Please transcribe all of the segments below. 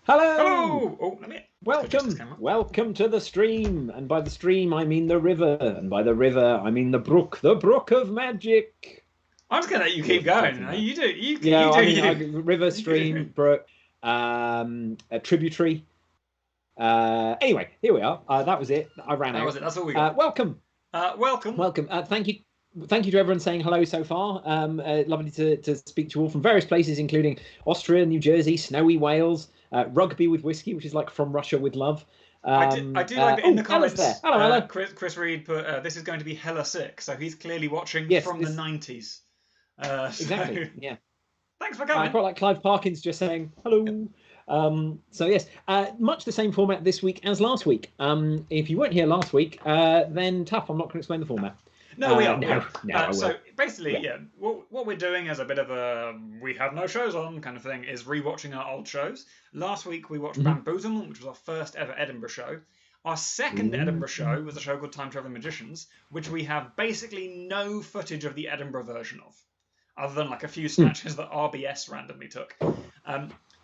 Hello! Hello! Oh, let me Welcome to the stream. And by the stream, I mean the river. And by the river, I mean the brook of magic. I'm just going to let you keep going. You do. River, stream, brook, a tributary. Anyway, here we are. That was it. I ran out. That was it. That's all we got. Welcome. Welcome. Thank you. Thank you to everyone saying hello so far. Lovely to speak to you all from various places, including Austria, New Jersey, snowy Wales, Rugby with Whiskey, which is like From Russia with Love. I do like that in the comments. There. Hello. Chris Reed put, this is going to be hella sick. So he's clearly watching from the 90s. Exactly, yeah. Thanks for coming. Quite like Clive Parkins just saying hello. Yep. So yes, much the same format this week as last week. If you weren't here last week, then tough. I'm not going to explain the format. No, we are. No, so basically, what we're doing as a bit of a we have no shows on kind of thing is rewatching our old shows. Last week we watched Bamboozlement, which was our first ever Edinburgh show. Our second Edinburgh show was a show called Time Traveling Magicians, which we have basically no footage of the Edinburgh version of, other than like a few snatches that RBS randomly took.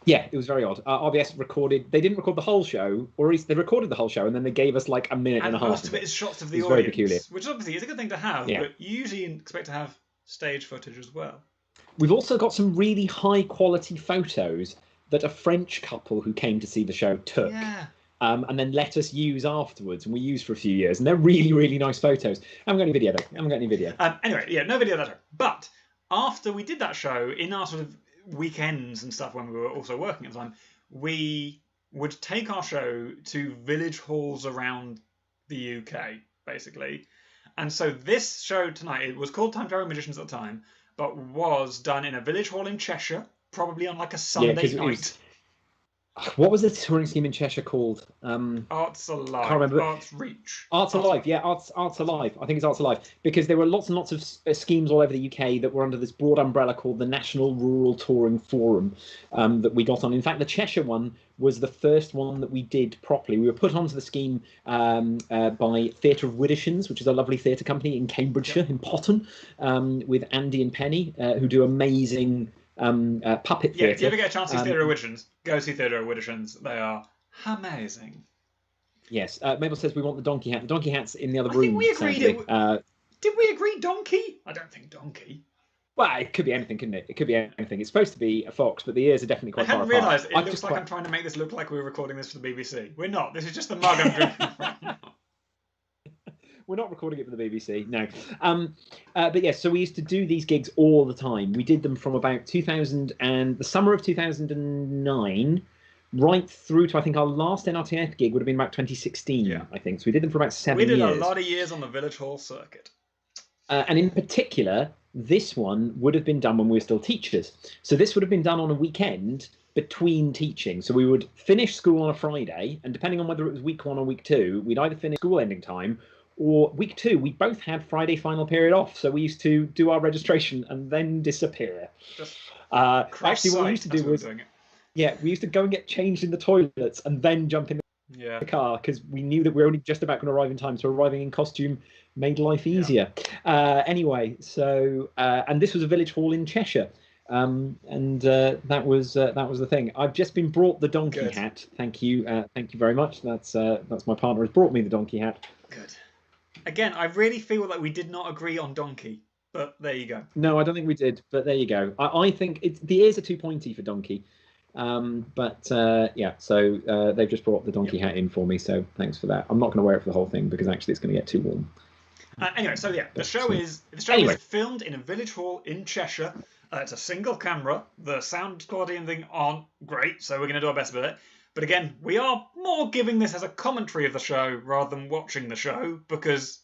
Yeah, it was very odd. RBS recorded. They didn't record the whole show, or at least they recorded the whole show, and then they gave us like a minute and a half. And most of it is shots of the audience, very peculiar. Which obviously is a good thing to have, but you usually expect to have stage footage as well. We've also got some really high quality photos that a French couple who came to see the show took. Yeah. And then let us use afterwards, and we used for a few years, and they're really, really nice photos. I haven't got any video though. Anyway, no video that. But after we did that show, in our sort of weekends and stuff when we were also working at the time, we would take our show to village halls around the UK, basically. And so this show tonight, it was called Time Traveling Magicians at the time, but was done in a village hall in Cheshire, probably on like a Sunday night. What was the touring scheme in Cheshire called? Arts Alive. Can't remember. Arts Reach. Arts Alive. Yeah, Arts Alive. I think it's Arts Alive, because there were lots and lots of schemes all over the UK that were under this broad umbrella called the National Rural Touring Forum that we got on. In fact, the Cheshire one was the first one that we did properly. We were put onto the scheme by Theatre of Widdershins, which is a lovely theatre company in Cambridgeshire, in Potton, with Andy and Penny, who do amazing puppet theatre. If you ever get a chance to see Theatre of Widdershins, go see Theatre of Widdershins. They are amazing. Yes. Mabel says we want the donkey hat. The donkey hat's in the other room. I think we agreed did we agree donkey? I don't think donkey. Well, it could be anything, couldn't it? It could be anything. It's supposed to be a fox, but the ears are definitely quite far apart. I hadn't realised. It looks like I'm trying to make this look like we were recording this for the BBC. We're not. This is just the mug I'm drinking from. We're not recording it for the BBC, no. But yes, so we used to do these gigs all the time. We did them from about the summer of 2009, right through to, I think, our last NRTF gig would have been about 2016, I think. So we did them for about 7 years. We did a lot of years on the Village Hall circuit. And in particular, this one would have been done when we were still teachers. So this would have been done on a weekend between teaching. So we would finish school on a Friday, and depending on whether it was week 1 or week 2, we'd either finish school ending time, or week 2, we both had Friday final period off, so we used to do our registration and then disappear. Actually, what we used to do was, we used to go and get changed in the toilets and then jump in the car, because we knew that we were only just about going to arrive in time, so arriving in costume made life easier. Anyway, so and this was a village hall in Cheshire. That was the thing. I've just been brought the donkey hat. Thank you very much. That's my partner has brought me the donkey hat. Good. Again, I really feel like we did not agree on donkey, but there you go. No, I don't think we did, but there you go. I think the ears are too pointy for donkey. So they've just brought the donkey hat in for me, so thanks for that. I'm not going to wear it for the whole thing because actually it's going to get too warm. Anyway, so the show is filmed in a village hall in Cheshire. It's a single camera. The sound quality and thing aren't great, so we're going to do our best with it. But again, we are more giving this as a commentary of the show rather than watching the show, because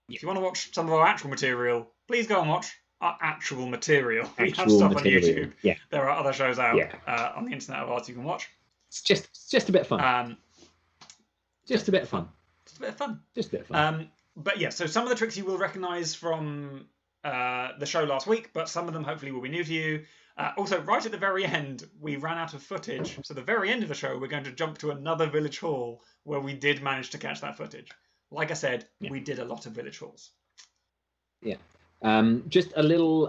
if you want to watch some of our actual material, please go and watch our actual material. We have stuff on YouTube. Yeah. There are other shows out on the internet of ours you can watch. It's just a bit of fun. Just a bit of fun. But yeah, so some of the tricks you will recognise from the show last week, but some of them hopefully will be new to you. Also, right at the very end, we ran out of footage. So the very end of the show, we're going to jump to another village hall where we did manage to catch that footage. Like I said, we did a lot of village halls. Yeah. Just a little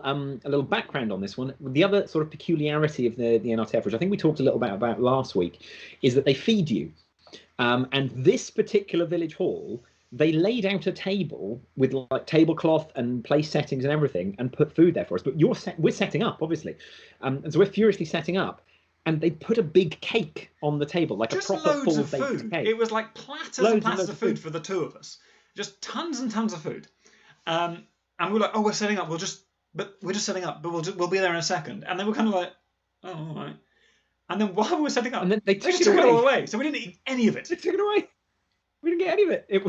background on this one. The other sort of peculiarity of the NRTF, which I think we talked a little bit about last week, is that they feed you. And this particular village hall, they laid out a table with like tablecloth and place settings and everything, and put food there for us. But we're setting up, obviously, and so we're furiously setting up. And they put a big cake on the table, like just a proper loads of full-baked food. cake. It was like platters and platters of food for the two of us. Just tons and tons of food. And we were like, oh, we're setting up. We're just setting up, but we'll be there in a second. And then we're kind of like, oh, all right. And then while we were setting up, and then they just took it all away. So we didn't eat any of it. They took it away. We didn't get any of it. It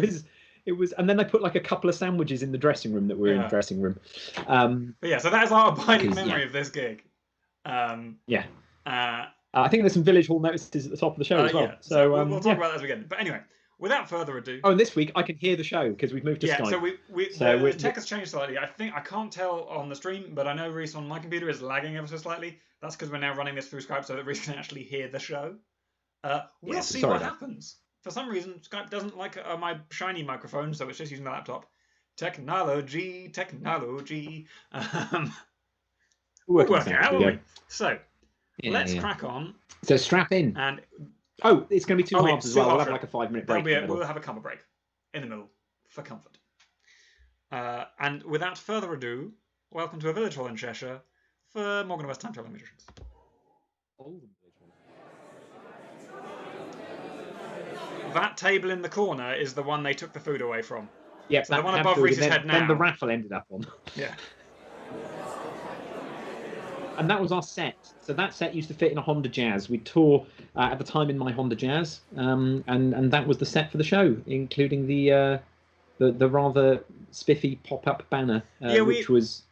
was, and then they put like a couple of sandwiches in the dressing room that we're in the dressing room. But yeah, so that is our abiding memory of this gig. I think there's some village hall notices at the top of the show as well. Yeah. So we'll talk about that as we get. But anyway, without further ado. Oh, and this week I can hear the show because we've moved to Skype. So the tech has changed slightly. I can't tell on the stream, but I know Reese on my computer is lagging ever so slightly. That's because we're now running this through Skype so that Reese can actually hear the show. We'll see what happens. For some reason, Skype doesn't like my shiny microphone, so it's just using the laptop. Technology. We'll work it out, won't we? So. Let's crack on. So strap in. And it's going to be two halves as well. We'll have like a 5-minute break. We'll have a comma break in the middle for comfort. And without further ado, welcome to a village hall in Cheshire for Morgan West Time Traveling Magicians. That table in the corner is the one they took the food away from. Yeah, so the one above Reese's head now. Then the raffle ended up on. Yeah. And that was our set. So that set used to fit in a Honda Jazz. We tour at the time in my Honda Jazz, and that was the set for the show, including the rather spiffy pop-up banner, which was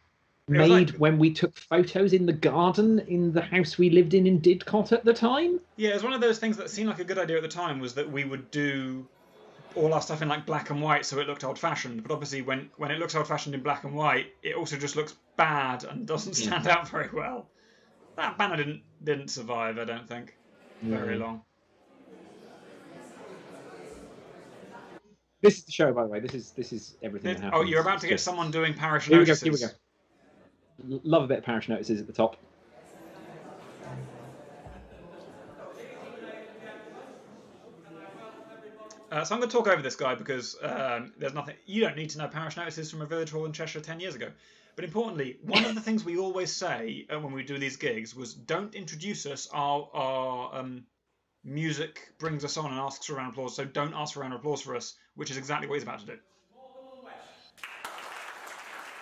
made when we took photos in the garden in the house we lived in Didcot at the time. Yeah, it was one of those things that seemed like a good idea at the time, was that we would do all our stuff in like black and white so it looked old-fashioned. But obviously when it looks old-fashioned in black and white, it also just looks bad and doesn't stand out very well. That banner didn't survive, I don't think, very long. This is the show, by the way. This is everything that happens. Oh, you're about to get someone doing parish notices. Here we go. Love a bit of parish notices at the top. So I'm going to talk over this guy because there's nothing. You don't need to know parish notices from a village hall in Cheshire 10 years ago. But importantly, one of the things we always say when we do these gigs was, don't introduce us. Our music brings us on and asks for a round of applause, so don't ask for a round of applause for us, which is exactly what he's about to do.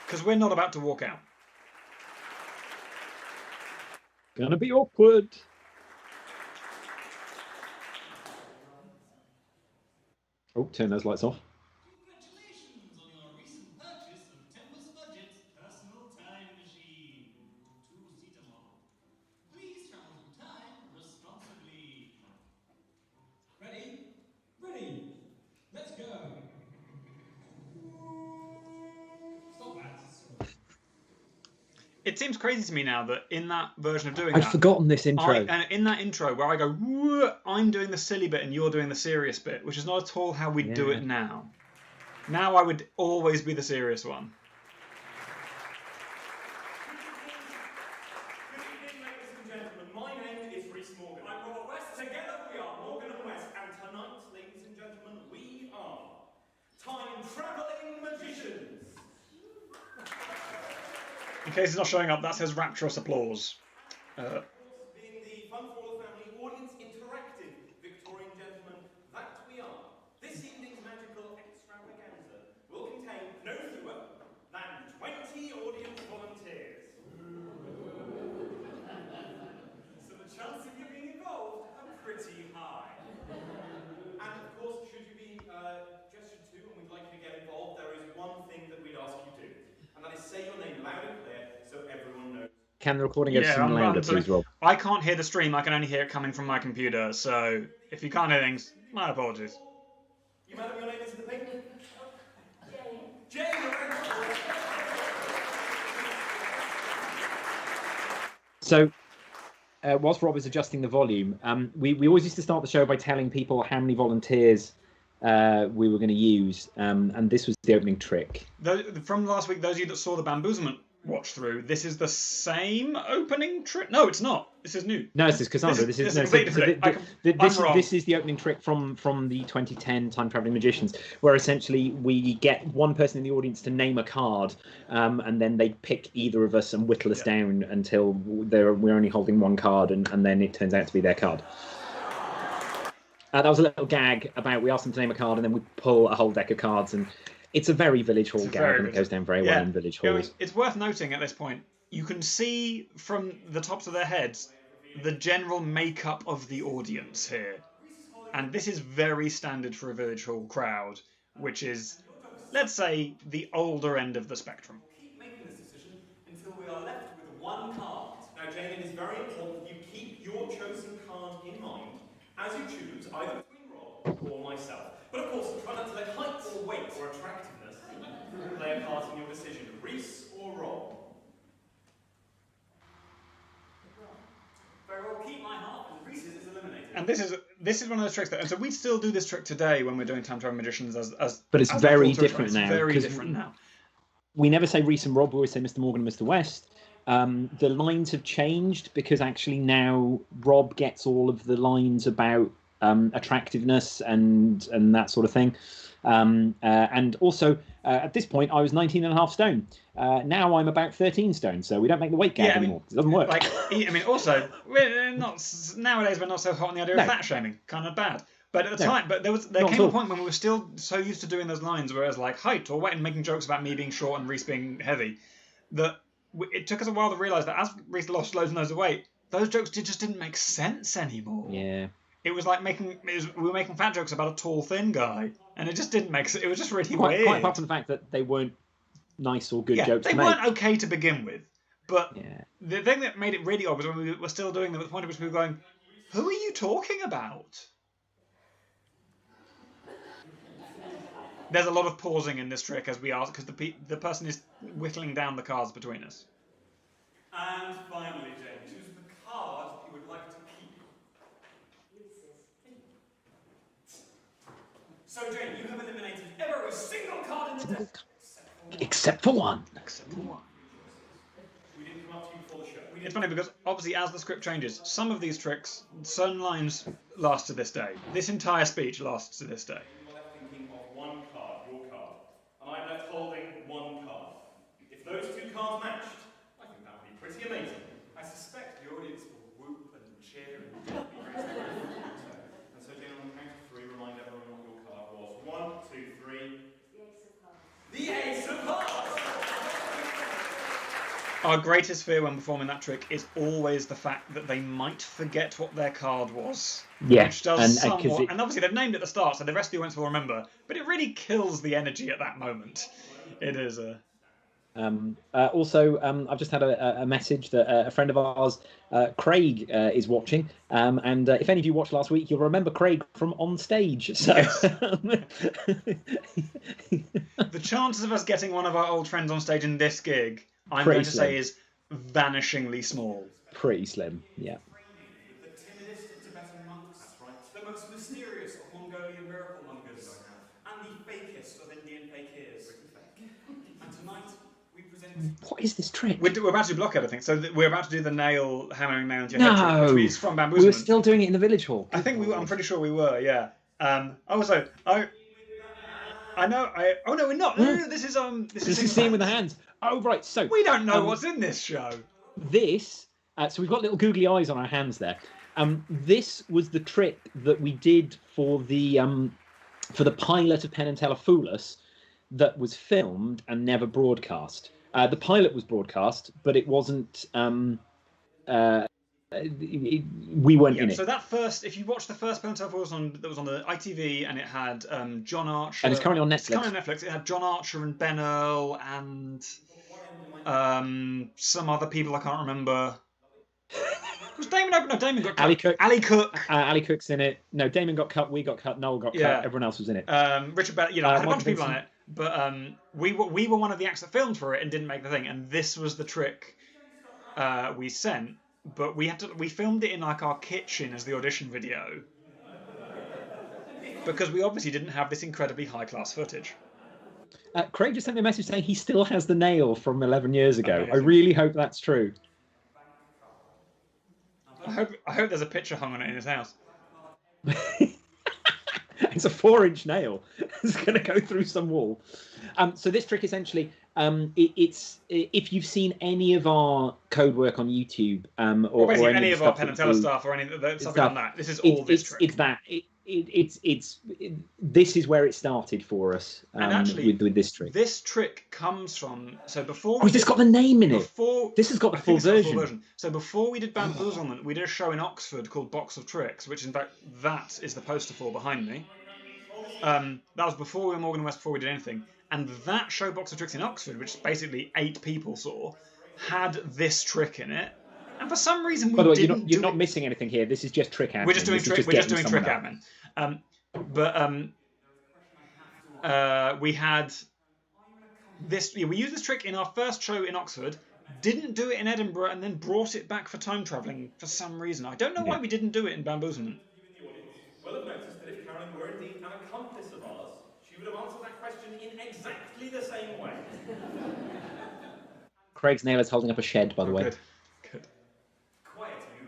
Because we're not about to walk out. Gonna be awkward. Oh, turn those lights off. Congratulations on your recent purchase of Tempest Budget's personal time machine. Two-seater model. Please travel through time responsibly. Ready? Let's go. Stop that. It seems crazy to me now that in that version of doing I'd forgotten this intro. And in that intro where I go, I'm doing the silly bit and you're doing the serious bit, which is not at all how we do it now. Now I would always be the serious one. Good evening, ladies and gentlemen. My name is Reese Morgan. I'm Robert West. Together we are Morgan and West. And tonight, ladies and gentlemen, we are time-traveling magicians. In case he's not showing up, that says rapturous applause. Being the Fun for All Family Audience Interactive Victorian Gentlemen that we are, this evening's magical extravaganza will contain no fewer than 20 audience volunteers. So the chance of you being involved are pretty high. And of course, should you be gestured to and we'd like you to get involved, there is one thing that we'd ask you to do. And that is say your name loud and clear so everyone knows. Can the recording go some louder, please, Rob? I can't hear the stream. I can only hear it coming from my computer. So if you can't hear things, my apologies. You madam, your name is in the paper? Jane. Jane, you're very much. So, whilst Rob is adjusting the volume, we always used to start the show by telling people how many volunteers we were going to use, and this was the opening trick. From last week, those of you that saw the bamboozlement watch through, this is the same opening trick. No, it's not. This is new. No, this is Cassandra. This is the opening trick from the 2010 Time Traveling Magicians, where essentially we get one person in the audience to name a card, and then they pick either of us and whittle us down until we're only holding one card, and then it turns out to be their card. That was a little gag about we asked them to name a card, and then we pull a whole deck of cards, and it's a very Village Hall gag, and it goes down very well in Village Halls. It's worth noting at this point, you can see from the tops of their heads the general makeup of the audience here. And this is very standard for a Village Hall crowd, which is, let's say, the older end of the spectrum. Keep making this decision until we are left with one card. Now, Jane, it is very important that you keep your chosen card in mind as you choose either between Rob or myself. But of course, try not to let height or weight or attractiveness play a part in your decision. Reese or Rob? Very well, keep my half, and Reese's is eliminated. And this is one of those tricks and so we still do this trick today when we're doing Time Traveling Magicians but it's very different now. It's very different now. We never say Reese and Rob, we always say Mr. Morgan and Mr. West. The lines have changed because actually now Rob gets all of the lines about attractiveness and that sort of thing. And also, at this point, I was 19.5 stone. Now I'm about 13 stone, so we don't make the weight gap anymore. It doesn't work. Also, nowadays we're not so hot on the idea of fat shaming. Kind of bad. But at the time, there came a point when we were still so used to doing those lines, whereas like height or weight and making jokes about me being short and Reese being heavy, that it took us a while to realise that as Reese lost loads and loads of weight, those jokes just didn't make sense anymore. Yeah. It was like we were making fat jokes about a tall, thin guy, and it just didn't make sense. It was just really weird. Quite apart from the fact that they weren't nice or good jokes to make. They weren't okay to begin with. But the thing that made it really odd was when we were still doing them at the point at which we were going, who are you talking about? There's a lot of pausing in this trick as we ask, because the person is whittling down the cards between us. And finally, Jane, choose the card you would like to keep. So, Jane, you have eliminated every single card in the deck. Except for one. We didn't come up to you before the show. It's funny because, obviously, as the script changes, some of these tricks, certain lines last to this day. This entire speech lasts to this day. You are left thinking of one card, your card. And I'm left holding one card. If those two cards matched, I think that would be pretty amazing. I suspect the audience will whoop and cheer and be great. And so, Jane, on the count of three, remind everyone what your card was. 1, 2, 3. The Ace of Hearts! Our greatest fear when performing that trick is always the fact that they might forget what their card was. Yeah, which does somewhat, and obviously they've named it at the start, so the rest of the audience will remember. But it really kills the energy at that moment. It is a. Also, I've just had a message that a friend of ours, Craig, is watching. And if any of you watched last week, you'll remember Craig from On Stage. So the chances of us getting one of our old friends on stage in this gig, I'm going to say, is vanishingly small. Pretty slim, yeah. The timidest of Tibetan monks, that's right. The most mysterious of Mongolian miracle mongers, and the fakest of Indian fakirs. And tonight, we present. What is this trick? We're about to do blockhead, I think. So we're about to do the hammering nail into your head trick, which is from Bamboozlement. We were still doing it in the Village Hall. I'm pretty sure we were, yeah. Also, I know. Oh no, we're not. No, this is This is Seeing with the Hands. Oh right, so we don't know what's in this show. This. So we've got little googly eyes on our hands there. This was the trick that we did for the pilot of Penn and Teller Fool Us, that was filmed and never broadcast. The pilot was broadcast, but it wasn't. We weren't in it. So that first, if you watch the first Penn and Teller Fool Us that was on the ITV, and it had John Archer, and it's currently on Netflix. It's currently on Netflix. It had John Archer and Ben Earl and some other people I can't remember. Was Damon open? No, Damon got cut. Ali Cook. Ali Cook's in it. No, Damon got cut. We got cut. Noel got cut. Everyone else was in it. Richard Bell. Had a bunch of people on it. But we were one of the acts that filmed for it and didn't make the thing. And this was the trick we sent. But we filmed it in like our kitchen as the audition video. because we obviously didn't have this incredibly high-class footage. Craig just sent me a message saying he still has the nail from 11 years ago. Amazing. I really hope that's true. I hope there's a picture hung on it in his house. It's a 4-inch nail. It's going to go through some wall. So this trick essentially, it's if you've seen any of our code work on YouTube, or any of our Penn and Teller stuff, or any of the stuff on that, this is all this trick. It's that. This is where it started for us. And actually, with this trick. This trick comes from before. Oh, this got the name in it. This has got the full version. So before we did Bamboozlement, we did a show in Oxford called Box of Tricks, which in fact that is the poster for behind me. That was before we were Morgan West, before we did anything. And that show, Box of Tricks in Oxford, which basically 8 people saw, had this trick in it. And for some reason, we didn't. You're not missing anything here. This is just trick admin. We're just doing trick admin. We had this. We used this trick in our first show in Oxford. Didn't do it in Edinburgh, and then brought it back for time travelling for some reason. I don't know why we didn't do it in Bamboozlement. Will have noticed that if Carolyn were indeed an accomplice of ours, she would have answered that question in exactly the same way. Craig's nail is holding up a shed, by the way. Good. Quiet, you.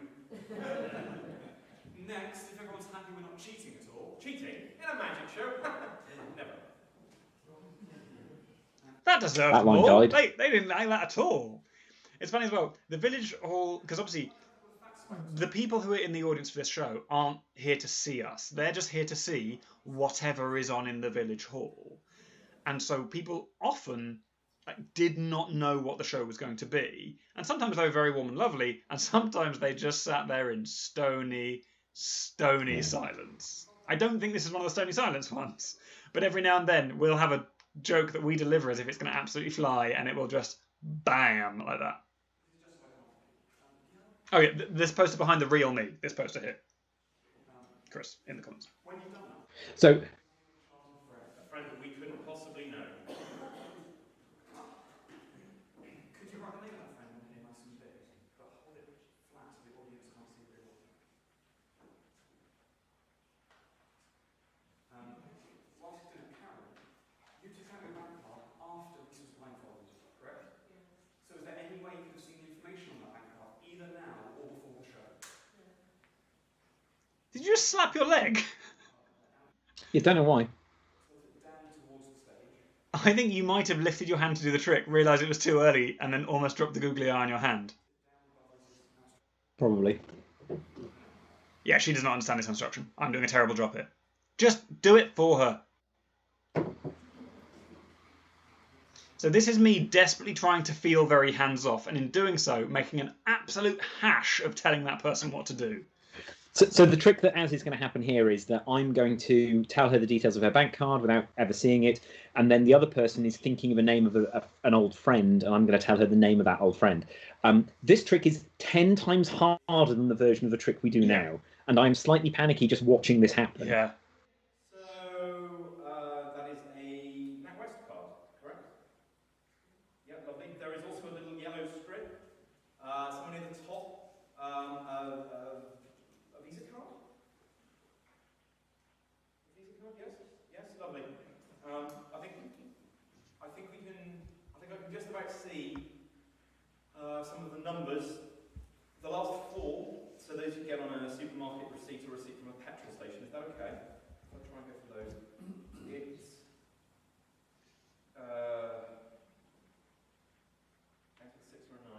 Next, if everyone's happy we're not cheating at all. Cheating? In a magic show? Never. That deserves that line more. died. They didn't like that at all. It's funny as well. The village hall, because obviously the people who are in the audience for this show aren't here to see us. They're just here to see whatever is on in the village hall. And so people often did not know what the show was going to be. And sometimes they were very warm and lovely, and sometimes they just sat there in stony silence. I don't think this is one of the stony silence ones. But every now and then we'll have a joke that we deliver as if it's going to absolutely fly, and it will just bam like that. Oh yeah, this poster behind the real me. This poster here. Chris, in the comments. So, A friend that we couldn't possibly know. Could you write the name of that friend on here nice and big, but hold it flat so the audience can't see very well? Whilst you're doing it, Carol, you took out your bank card after this was blindfolded, correct? Yes. So is there any way you could have seen the information on that bank card, either now or before the show? Did you just slap your leg? you don't know why. I think you might have lifted your hand to do the trick, realised it was too early, and then almost dropped the googly eye on your hand. Probably. Yeah, she does not understand this instruction. I'm doing a terrible job here. Just do it for her. So this is me desperately trying to feel very hands-off, and in doing so, making an absolute hash of telling that person what to do. So the trick that as is going to happen here is that I'm going to tell her the details of her bank card without ever seeing it, and then the other person is thinking of a name of an old friend, and I'm going to tell her the name of that old friend. This trick is 10 times harder than the version of the trick we do now, and I'm slightly panicky just watching this happen. Yeah. So that is a NatWest card, correct? Yep, lovely. There is also a little yellow strip. Somewhere near the top. A Visa card? A Visa card, yes? Yes, lovely. I can just about see some of the numbers. The last 4, so those you get on a supermarket receipt or receipt from a petrol station. Is that okay? I'll try and go for those. It's I think 6 or a 9.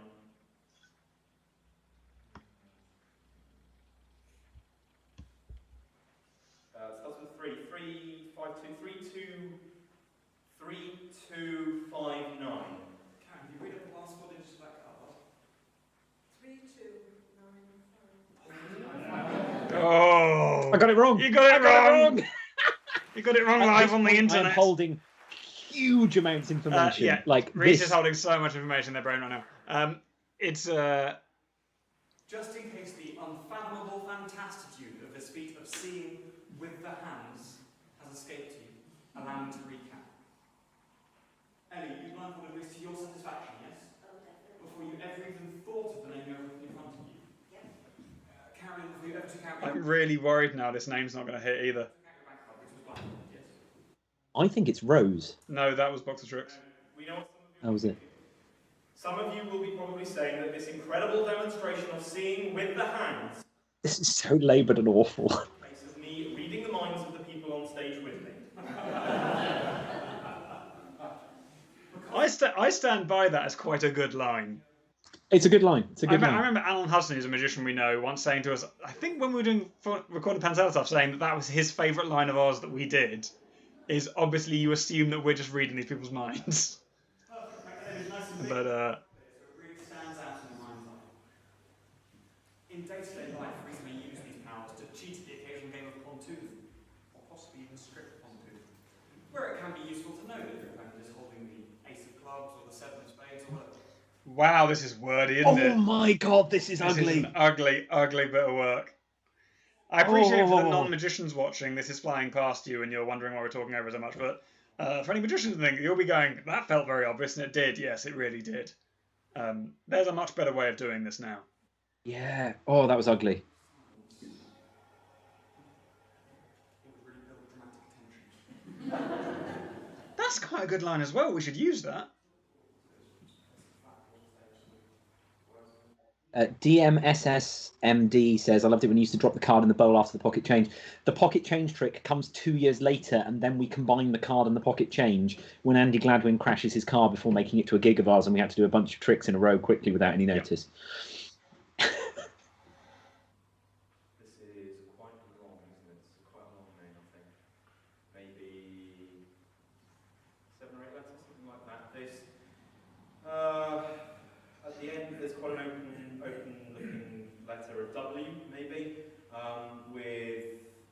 Starts with 3. 3, 5, 2, 3, 2, 3, 2, 5, 9. Karen, you read up the last 4 digits of that card? 3, 2, 9, 5. Oh! I got it wrong. You got it wrong. You got it wrong live on the internet. I'm holding huge amounts of information. Yeah, like Reese this. is holding so much information in their brain right now. It's Just in case the unfathomable fantastitude of this feat of seeing with the hands has escaped you, allow me to recap. Ellie, you blindfolded Reese to your satisfaction, yes? Oh, definitely. Before you ever even thought of the name you have written in front of you. Yep. Carolyn, before you ever took out I'm really worried now this name's not going to hit either. your bank card, which was I think it's Rose. No, that was Box of Tricks. We know what some of you That was it. Some of you will be probably saying that this incredible demonstration of seeing with the hands This is so laboured and awful. case of me reading the minds of the people on stage with me. I stand by that as quite a good line. It's a good line. It's a I good line. remember Alan Hudson, who's a magician we know, once saying to us, I think when we were doing recorded Pansel stuff, saying that was his favourite line of ours that we did, is obviously you assume that we're just reading these people's minds. But it really stands out in the mind's eye. In day-to-day life, we may use these powers to cheat at the occasional game of Pontoon, or possibly even script Pontoon, where it can be useful to know that your opponent is holding the ace of clubs or the seven of spades or whatever. wow, this is wordy, isn't it? Oh my god, this is This ugly. is an ugly, ugly bit of work. I appreciate for the non-magicians watching, this is flying past you and you're wondering why we're talking over so much, but for any magicians listening, you'll be going, that felt very obvious, and it did. Yes, it really did. There's a much better way of doing this now. Yeah. Oh, that was ugly. It would really build dramatic tension. That's quite a good line as well. We should use that. DMSSMD says, I loved it when you used to drop the card in the bowl after the pocket change. The pocket change trick comes 2 years later, and then we combine the card and the pocket change when Andy Gladwin crashes his car before making it to a gig of ours, and we had to do a bunch of tricks in a row quickly without any notice. This is quite long, isn't it? It's quite a long name, I think. Maybe 7 or 8 letters, something like that. This, at the end, there's quite an open-looking letter, a W, maybe, with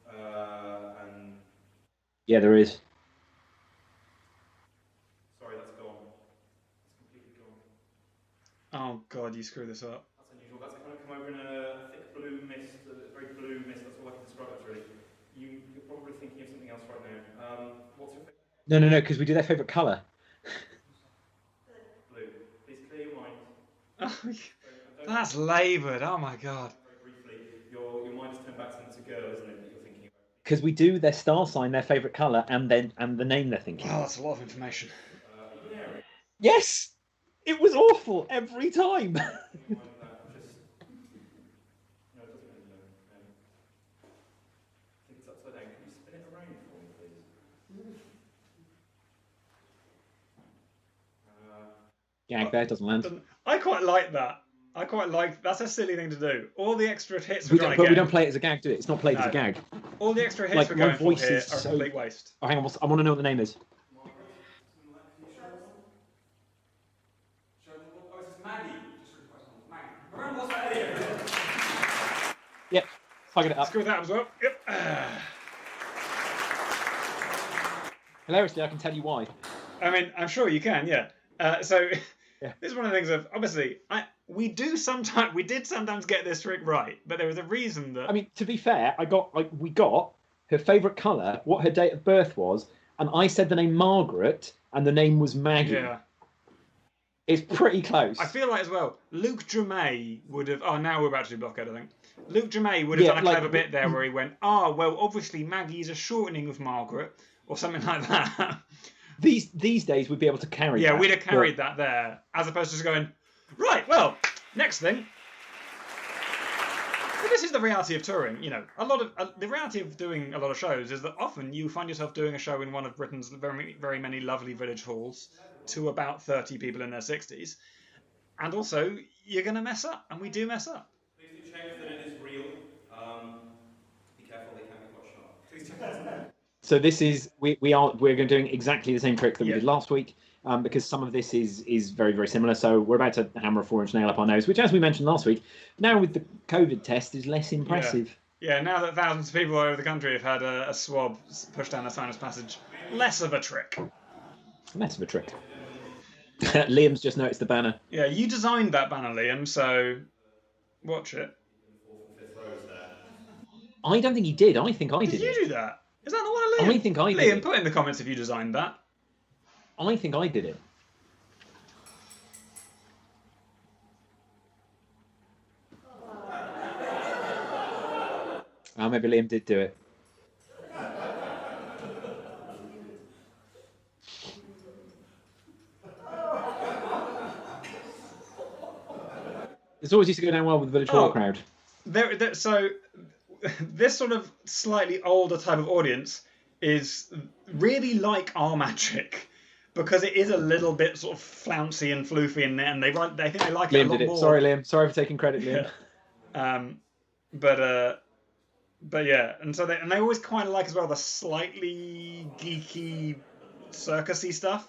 an... Yeah, there is. Sorry, that's gone. It's completely gone. Oh, God, you screw this up. That's unusual. That's kind of come over in a thick blue mist, a very blue mist. That's all I can describe it, really. You're probably thinking of something else right now. What's your favourite? No, because we do their favourite colour. Blue. Please clear your mind. Oh, that's laboured. Oh, my God. Very briefly, your mind is turned back to girl, isn't it, that you're thinking about? Because we do their star sign, their favourite colour, and the name they're thinking. Oh, that's a lot of information. Yes! It was awful every time. No, it doesn't really know. I think it's upside down. Can you spin it around for me, please? Gag there, doesn't land. I quite like that. That's a silly thing to do. All the extra hits We don't play it as a gag, do it? It's not played as a gag. All the extra hits Like, we're my going voice for here is are a so- complete waste. Oh, hang on, I want to know what the name is. Oh, it's Maggie. Just really quite small. Maggie. Remember what's that here? Yep, fucking it up. Screw that as well. Yep. Hilariously, I can tell you why. I mean, I'm sure you can, yeah. So Yeah. this is one of the things of obviously we did sometimes get this trick right, but there was a reason that I mean, to be fair, we got her favourite colour, what her date of birth was, and I said the name Margaret, and the name was Maggie. yeah. It's pretty close. I feel like as well, Luke Germain would have. Oh, now we're about to do blockhead, I think. Luke Germain would have Yeah, done a like- clever bit there where he went, well, obviously Maggie's a shortening of Margaret, or something like that. These days we'd be able to carry Yeah, that. we'd have carried that there, as opposed to just going, right, well, next thing. But this is the reality of touring, you know. The reality of doing a lot of shows is that often you find yourself doing a show in one of Britain's very, very many lovely village halls to about 30 people in their 60s. And also, you're going to mess up, and we do mess up. Please do check that it is real. Be careful, they can be quite sharp. Please check that. So this is we're going to doing exactly the same trick that we Yeah. did last week, because some of this is very, very similar. So we're about to hammer a 4-inch nail up our nose, which, as we mentioned last week, now with the COVID test is less impressive. Yeah, now that thousands of people all over the country have had a swab pushed down their sinus passage, less of a trick. Less of a trick. Liam's just noticed the banner. Yeah, you designed that banner, Liam, so watch it. I don't think he did. I think I Did did you it. do that? Is that the one of Liam? I think I did Liam, it. put in the comments if you designed that. I think I did it. Maybe Liam did do it. It's always used to go down well with the Village Hall crowd. So this sort of slightly older type of audience is really like our magic because it is a little bit sort of flouncy and floofy in there, and they think they like Liam it a lot did it. more. Sorry, Liam. Sorry for taking credit, Liam. Yeah. But yeah, and so they always kind of like as well the slightly geeky, circusy stuff.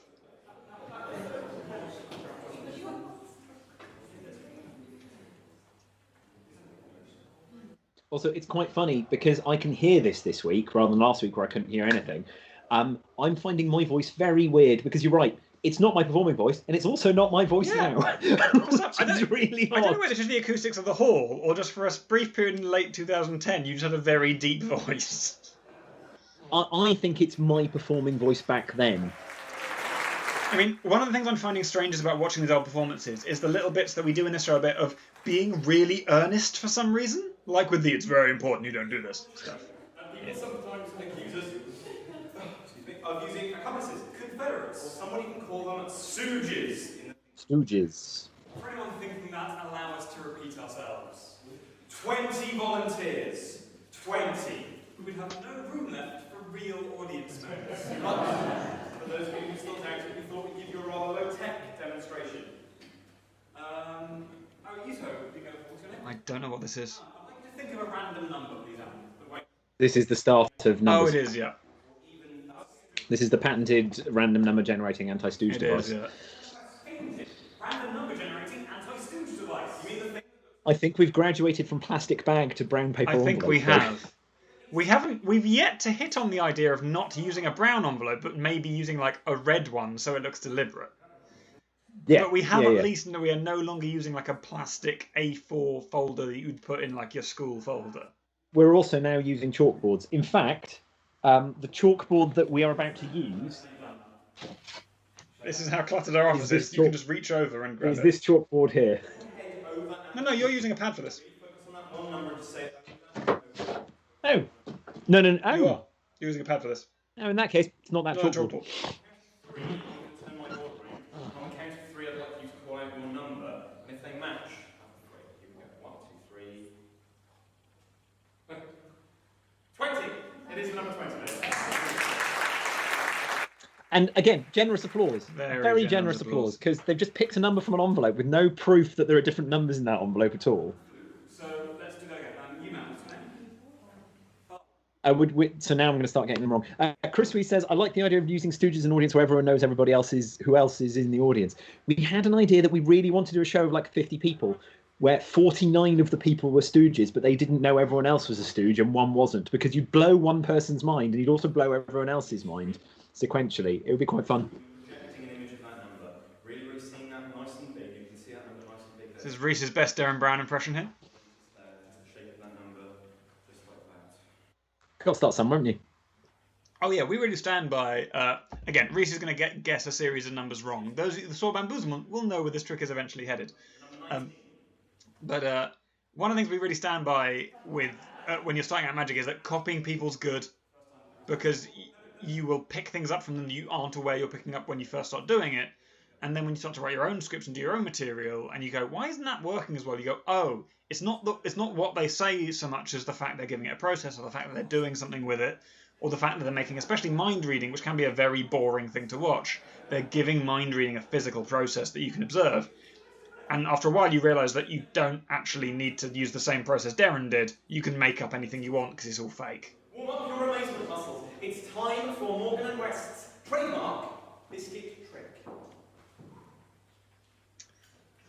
Also, it's quite funny because I can hear this week rather than last week where I couldn't hear anything. I'm finding my voice very weird because you're right. It's not my performing voice, and it's also not my voice now. It's really odd. I don't know whether it's just the acoustics of the hall or just for a brief period in late 2010, you just had a very deep voice. I think it's my performing voice back then. I mean, one of the things I'm finding strange about watching these old performances is the little bits that we do in this show a bit of being really earnest for some reason. Like with it's very important you don't do this stuff. People sometimes accuse us of using accomplices, confederates, or someone even call them stooges. Stooges. For anyone thinking that, allow us to repeat ourselves. 20 volunteers. 20. We would have no room left for real audience members. But for those of you who still doubt it, we thought we'd give you a rather low-tech demonstration. I don't know what this is. I'd like to think of a random number, please, Alan. This is the start of numbers. Oh, it is, yeah. This is the patented random number generating anti-stooge device. It is, yeah. Random number generating anti-stooge device. You mean the thing? I think we've graduated from plastic bag to brown paper envelope. I think we have. We've yet to hit on the idea of not using a brown envelope, but maybe using like a red one so it looks deliberate. Yeah. But we have at least, we are no longer using like a plastic A4 folder that you'd put in like your school folder. We're also now using chalkboards. In fact, the chalkboard that we are about to use... This is how cluttered our office is. You can just reach over and grab it. Is this chalkboard here? No, you're using a pad for this. Oh. No. You are. You're using a pad for this. No, in that case, it's not that chalkboard. On the count of 3, I'd like you to call out your number, and if they match, here we go. 1, 2, 3. 20! It is the number 20. And again, generous applause. Very generous applause, because they've just picked a number from an envelope with no proof that there are different numbers in that envelope at all. So let's do that again. You man, so now I'm going to start getting them wrong. Chris Wee says, I like the idea of using stooges in an audience where everyone knows everybody who else is in the audience. We had an idea that we really wanted to do a show of like 50 people where 49 of the people were stooges, but they didn't know everyone else was a stooge and one wasn't, because you'd blow one person's mind and you'd also blow everyone else's mind sequentially. It would be quite fun. Projecting an image of that number. Really seeing that nice and big. You can see that number nice and big. This is Reese's best Darren Brown impression here. The shape of that number, just like that. Got to start somewhere, haven't you? Oh yeah, we really stand by. Again, Reese is going to guess a series of numbers wrong. Those the saw bamboozlement will know where this trick is eventually headed. But one of the things we really stand by with when you're starting out magic is that copying people's good, because you will pick things up from them that you aren't aware you're picking up when you first start doing it. And then when you start to write your own scripts and do your own material, and you go, why isn't that working as well? You go, oh, it's not what they say so much as the fact they're giving it a process, or the fact that they're doing something with it, or the fact that they're making, especially mind reading, which can be a very boring thing to watch. They're giving mind reading a physical process that you can observe. And after a while, you realise that you don't actually need to use the same process Darren did. You can make up anything you want because it's all fake. Warm up your amazement muscles. It's time for Morgan & West's trademark biscuit trick.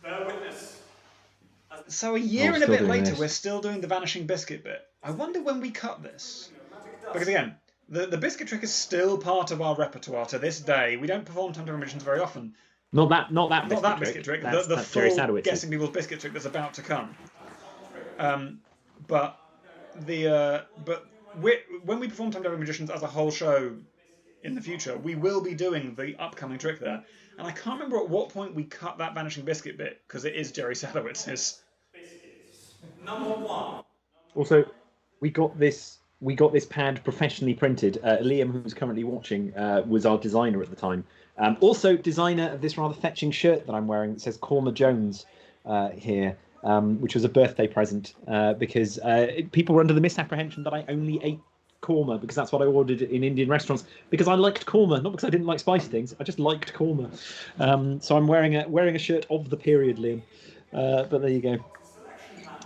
Bear witness. So a year and a bit later, we're still doing the vanishing biscuit bit. I wonder when we cut this. Because again, the biscuit trick is still part of our repertoire to this day. We don't perform Time Travel Magicians very often. Not that biscuit trick. The full guessing people's biscuit trick that's about to come. But when we perform Time Travel Magicians as a whole show in the future, we will be doing the upcoming trick there. And I can't remember at what point we cut that vanishing biscuit bit, because it is Jerry Sadowitz's. Number 1. Also, we got this pad professionally printed. Liam, who's currently watching, was our designer at the time. Also, designer of this rather fetching shirt that I'm wearing that says Corner Jones here. which was a birthday present because people were under the misapprehension that I only ate korma because that's what I ordered in Indian restaurants because I liked korma, not because I didn't like spicy things. I just liked korma. So I'm wearing a shirt of the period, Liam. But there you go. Selection pack.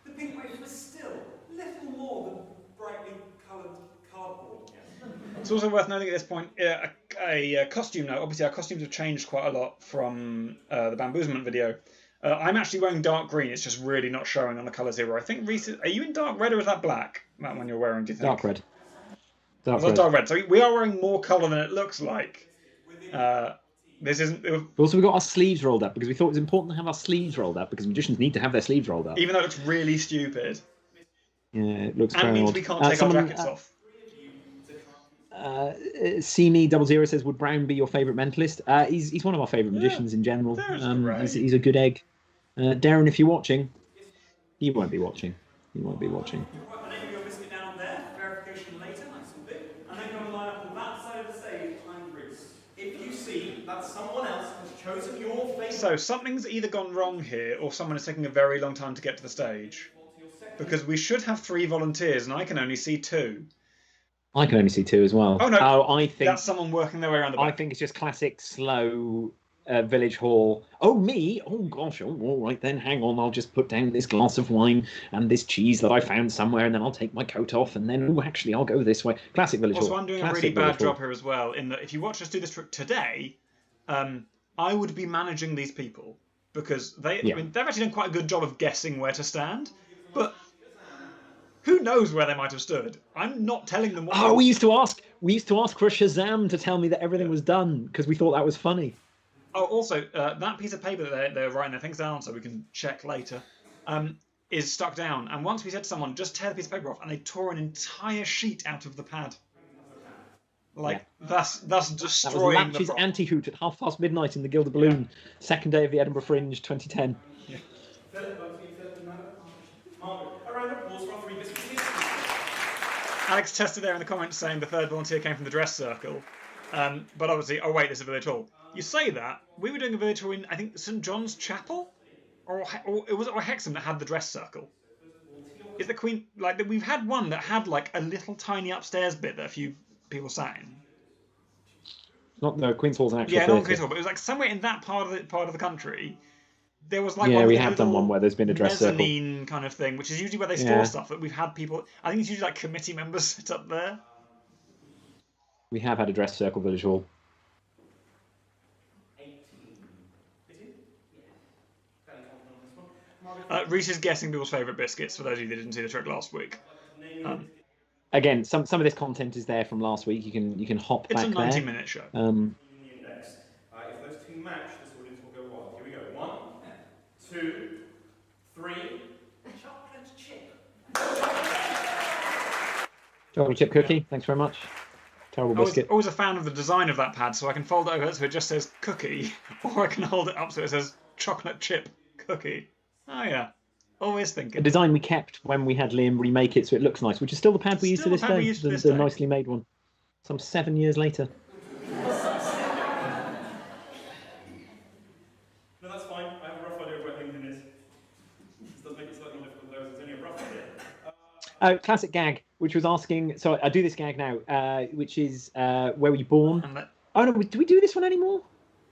The pink wafer was still little more than brightly coloured cardboard. Yes. It's also worth noting at this point a costume note. Obviously, our costumes have changed quite a lot from the bamboozlement video. I'm actually wearing dark green. It's just really not showing on the colours here. I think Reese, are you in dark red or is that black? That one you're wearing, do you think? Dark red. Dark red. So we are wearing more colour than it looks like. This isn't. Also, we got our sleeves rolled up because we thought it was important to have our sleeves rolled up because magicians need to have their sleeves rolled up. Even though it looks really stupid. Yeah, it looks and very means odd. we can't take our jackets off. CME00 says, would Brown be your favourite mentalist? He's one of our favourite magicians in general. He's a good egg. Darren, if you're watching, he won't be watching. He won't be watching. Right, the name of your biscuit down there, verification later, nice and big. And then go and line up on that side of the stage behind Reese. If you see that someone else has chosen your favourite... So something's either gone wrong here or someone is taking a very long time to get to the stage. Because we should have 3 volunteers and I can only see 2. I can only see 2 as well. Oh no, I think that's someone working their way around the back. I think it's just classic slow village hall. Oh, me? Oh gosh, all right then, hang on, I'll just put down this glass of wine and this cheese that I found somewhere and then I'll take my coat off and then, actually, I'll go this way. Classic village hall. Also, I'm doing a really bad job here as well, in that if you watch us do this trick today, I would be managing these people because they've actually done quite a good job of guessing where to stand, but who knows where they might have stood? I'm not telling them what. Oh, we used to ask for a Shazam to tell me that everything was done because we thought that was funny. Oh, also, that piece of paper that they're writing their things down so we can check later is stuck down. And once we said to someone, just tear the piece of paper off, and they tore an entire sheet out of the pad. Thus destroying that was Latch's anti-hoot at midnight in the Gilded Balloon, second day of the Edinburgh Fringe 2010. Yeah. Alex tested there in the comments saying the third volunteer came from the dress circle. But obviously, oh wait, there's a village hall. You say that, we were doing a village hall in, I think, St. John's Chapel? Or Hexham that had the dress circle. Is the Queen, we've had one that had a little tiny upstairs bit that a few people sat in. No, Queen's Hall's an actual theatre. not Queen's Hall, but it was somewhere in that part of the country. There was we have done one where there's been a dress mezzanine circle kind of thing, which is usually where they store stuff. But we've had people. I think it's usually committee members sit up there. We have had a dress circle village hall. 18. Reese is guessing people's favourite biscuits. For those of you that didn't see the trick last week. Again, some of this content is there from last week. You can hop back there. It's a 90-minute show. If those two match, this audience will go wild. Here we go. 1, 2, 3. Chocolate chip. Chocolate chip cookie. Thanks very much. Terrible biscuit. I was always a fan of the design of that pad, so I can fold it over so it just says cookie, or I can hold it up so it says chocolate chip cookie. Oh yeah. Always thinking. A design we kept when we had Liam remake it so it looks nice, which is still the pad we use to this day. The nicely made one. Some 7 years later. No, that's fine. I have a rough idea of where LinkedIn is. This does make it slightly more difficult though, it's only a rough idea. Classic gag, which was asking. So I do this gag now, which is where were you born? Oh no, do we do this one anymore?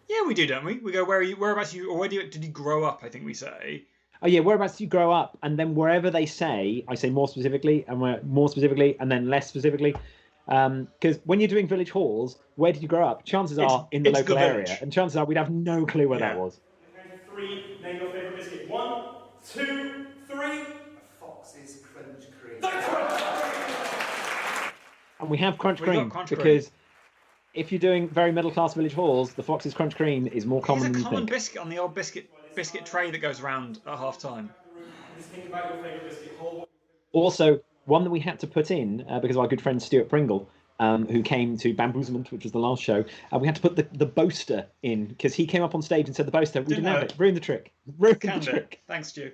Yeah, we do, don't we? We go whereabouts you, or did you grow up? I think we say. Oh yeah, whereabouts do you grow up? And then wherever they say, I say more specifically, and more specifically, and then less specifically. Because when you're doing village halls, where did you grow up? Chances are in the local area, and chances are we'd have no clue where that was. 3, name your favourite biscuit. 1, 2, 3. A Fox's Crunch Cream. And we have Crunch Cream because if you're doing very middle class village halls, the Fox's Crunch Cream is more common than you think. It's a common biscuit on the old biscuit tray that goes around at half time. Just think about your favourite biscuit hall. Also, one that we had to put in because of our good friend Stuart Pringle, who came to Bamboozlement, which was the last show, we had to put the boaster in because he came up on stage and said the boaster. We didn't have it. Ruined the trick. Ruined the trick. Thanks, Stu.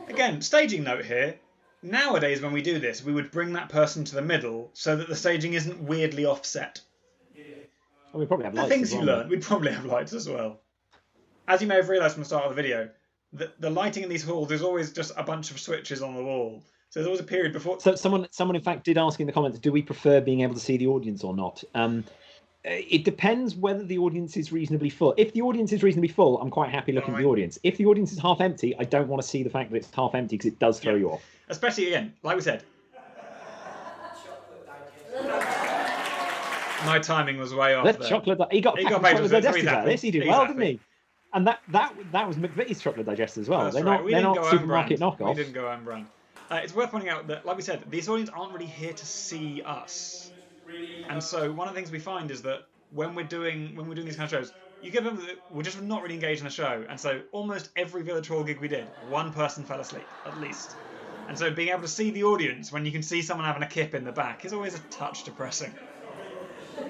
Again, staging note here. Nowadays, when we do this, we would bring that person to the middle so that the staging isn't weirdly offset. We probably have lights. The things you learn, we'd probably have lights as well. as you may have realised from the start of the video, the lighting in these halls is always just a bunch of switches on the wall. So there's always a period before. So someone in fact did ask in the comments, do we prefer being able to see the audience or not? It depends whether the audience is reasonably full. If the audience is reasonably full, I'm quite happy looking at the audience. If the audience is half empty, I don't want to see the fact that it's half empty because it does throw you off. Especially, again, like we said, my timing was way off. That chocolate, he got chocolate digesters out of this. He did well, didn't he? And that was McVitie's chocolate digesters as well. They're not supermarket knockoffs. We didn't go home brand. It's worth pointing out that, like we said, these audience aren't really here to see us. And so one of the things we find is that when we're doing these kind of shows, you give them we're just not really engaged in the show, and so almost every Village Hall gig we did, one person fell asleep at least. And so being able to see the audience when you can see someone having a kip in the back is always a touch depressing. So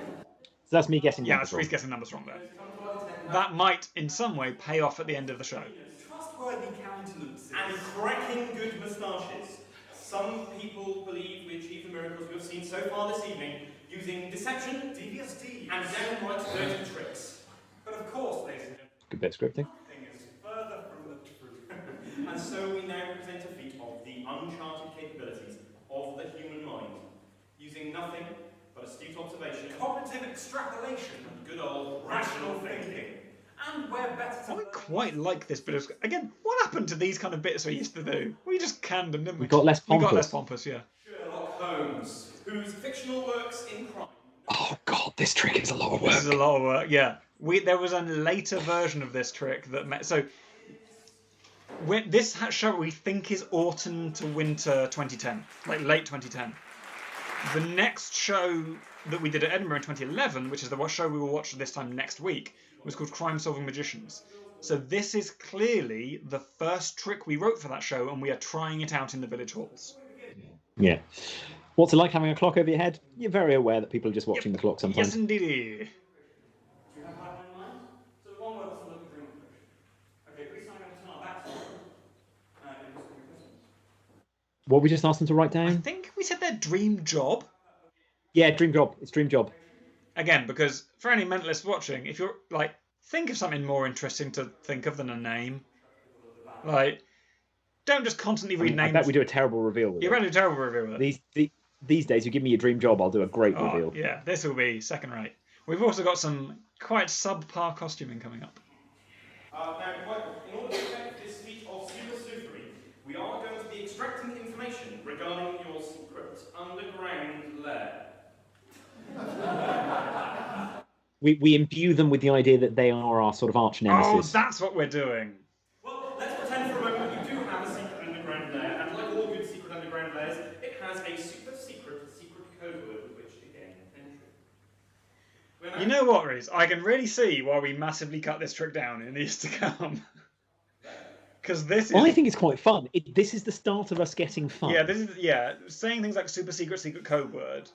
that's me guessing. Yeah, that's Reese guessing numbers wrong there. That might in some way pay off at the end of the show. Trustworthy countenances and cracking good moustaches. Some people believe we achieve the miracles we have seen so far this evening using deception, devious deeds, and downright dirty tricks. But of course, ladies and gentlemen, good bit of scripting. Nothing is further from the truth. And so we now present a feat of the uncharted capabilities of the human mind, using nothing but astute observation, cognitive extrapolation, and good old rational thinking. And where better to I quite like this bit of... Again, what happened to these kind of bits we used to do? We just canned them, didn't we? We got less pompous. We got less pompous, yeah. Sherlock Holmes, whose fictional works in crime... Oh, God, this trick is a lot of work. This is a lot of work, yeah. There was a later version of this trick that... So, this show we think is autumn to winter 2010. Like, late 2010. The next show that we did at Edinburgh in 2011, which is the show we will watch this time next week, was called Crime Solving Magicians. So this is clearly the first trick we wrote for that show, and we are trying it out in the village halls. Yeah. What's it like having a clock over your head? You're very aware that people are just watching the clock sometimes. Yes, indeed. Do you have that in mind? So the one word that's on the dream approach. Okay, Reese and I'm going to turn our backs on them in response to your questions. What we just asked them to write down? I think we said their dream job. Yeah, dream job. It's dream job. Again, because for any mentalists watching, if you're like, think of something more interesting to think of than a name. Like, don't just constantly read names. I bet we do a terrible reveal with it. You're going to do a terrible reveal with it. These days, you give me a dream job, I'll do a great reveal. Yeah, this will be second rate. We've also got some quite subpar costuming coming up. Now, in order to effect this feat of super-supery, we are going to be extracting information regarding your secret underground lair. We imbue them with the idea that they are our sort of arch nemesis. Oh, that's what we're doing. Well, let's pretend for a moment that you do have a secret underground lair, and like all good secret underground lairs, it has a super secret code word with which to gain entry. You know what, Reese? I can really see why we massively cut this trick down in the years to come. Because this is... I think it's quite fun. This is the start of us getting fun. Yeah, saying things like super secret code word.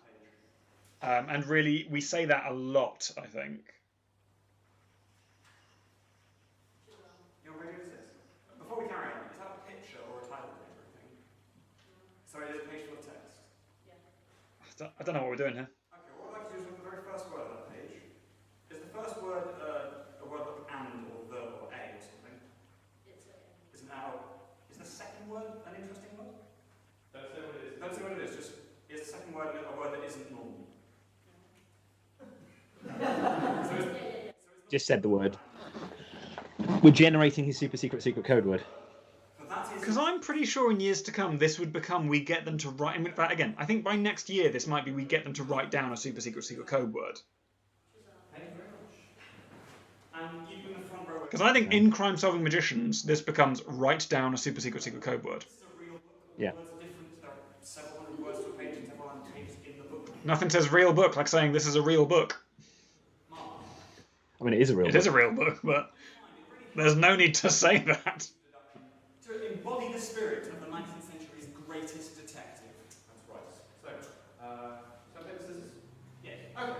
And really, we say that a lot, I think. You're ready with this? Before we carry on, is that a picture or a title page or anything? Sorry, there's a page full of text. Yeah. I don't know what we're doing here. Okay, what I'd like to do is look at the very first word of that page. Is the first word a word like and or the or a or something? It's an owl. Is the second word an interesting word? Don't say what it is. Don't say what it is. Just is the second word a word that isn't normal? Just said the word. We're generating his super secret code word. Because I'm pretty sure in years to come, this would become we get them to write... In fact, again, I think by next year, this might be we get them to write down a super secret code word. Thank you very much. And you in the front row... Because I think in Crime Solving Magicians, this becomes write down a super secret code word. Yeah. Nothing says real book like saying this is a real book. I mean, it is a real book. It is a real book, but there's no need to say that. To embody the spirit of the 19th century's greatest detective. That's right. So, paper, scissors? Yes. Okay.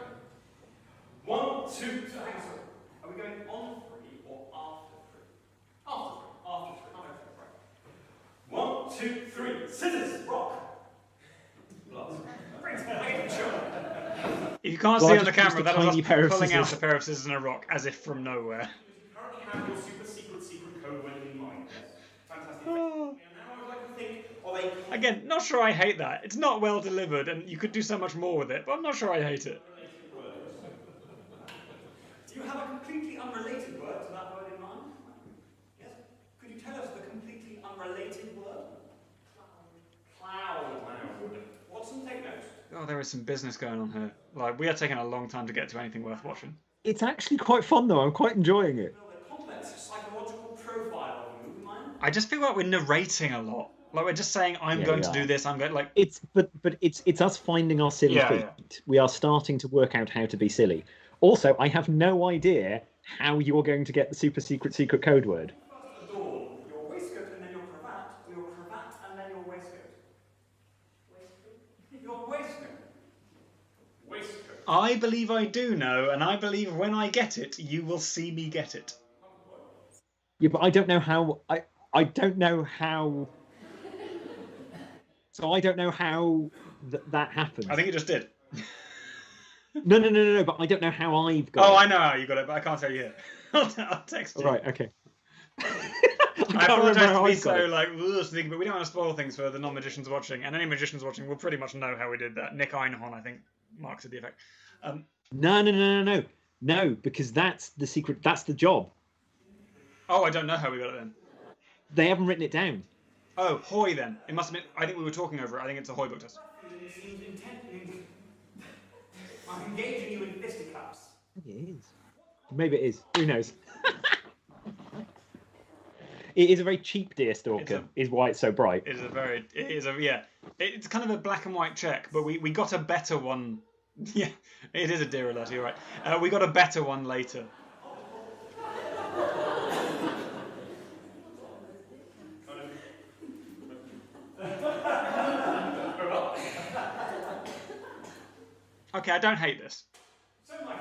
1, 2, 3. Hang on, sorry. Are we going on 3 or after 3? After 3. After 3. Okay, right. 1, 2, 3. Scissors, rock. If you can't see on the camera, that was us pulling out a pair of scissors and a rock as if from nowhere. You currently have your super secret code word in mind. Yes. Fantastic. And now I would like to think of a Again, not sure I hate that. It's not well delivered, and you could do so much more with it, but I'm not sure I hate it. related word. Do you have a completely unrelated word to that word in mind? Yes? Could you tell us the completely unrelated word? Cloud. Watson, take notes. Oh, there is some business going on here. Like, we are taking a long time to get to anything worth watching. It's actually quite fun though. I'm quite enjoying it. Build a complex psychological profile of you, mind? I just feel like we're narrating a lot. Like, we're just saying, I'm going to do this, I'm going, like... But it's us finding our silly feet. Yeah. We are starting to work out how to be silly. Also, I have no idea how you're going to get the super secret code word. First adorn your waistcoat and then your cravat, or your cravat and then your waistcoat. Your waistcoat. Waistcoat. I believe I do know, and I believe when I get it, you will see me get it. Yeah, but I don't know how... I don't know how... So I don't know how that happens. I think it just did. No, but I don't know how I've got it. Oh, I know how you got it, but I can't tell you here. I'll text you. Right, okay. I apologise to be so, like, but we don't want to spoil things for the non-magicians watching, and any magicians watching will pretty much know how we did that. Nick Einhorn, I think, marks the effect. No, because that's the secret, that's the job. Oh, I don't know how we got it then. They haven't written it down. Oh, Hoy then. It must have been, I think we were talking over it. I think it's a Hoy book test. I'm engaging you in fisticuffs. Maybe it is. Maybe it is. Who knows? It is a very cheap Deerstalker, is why it's so bright. It's kind of a black and white check, but we got a better one. Yeah, it is a deer alert, you're right. We got a better one later. Okay, I don't hate this. So, Mike,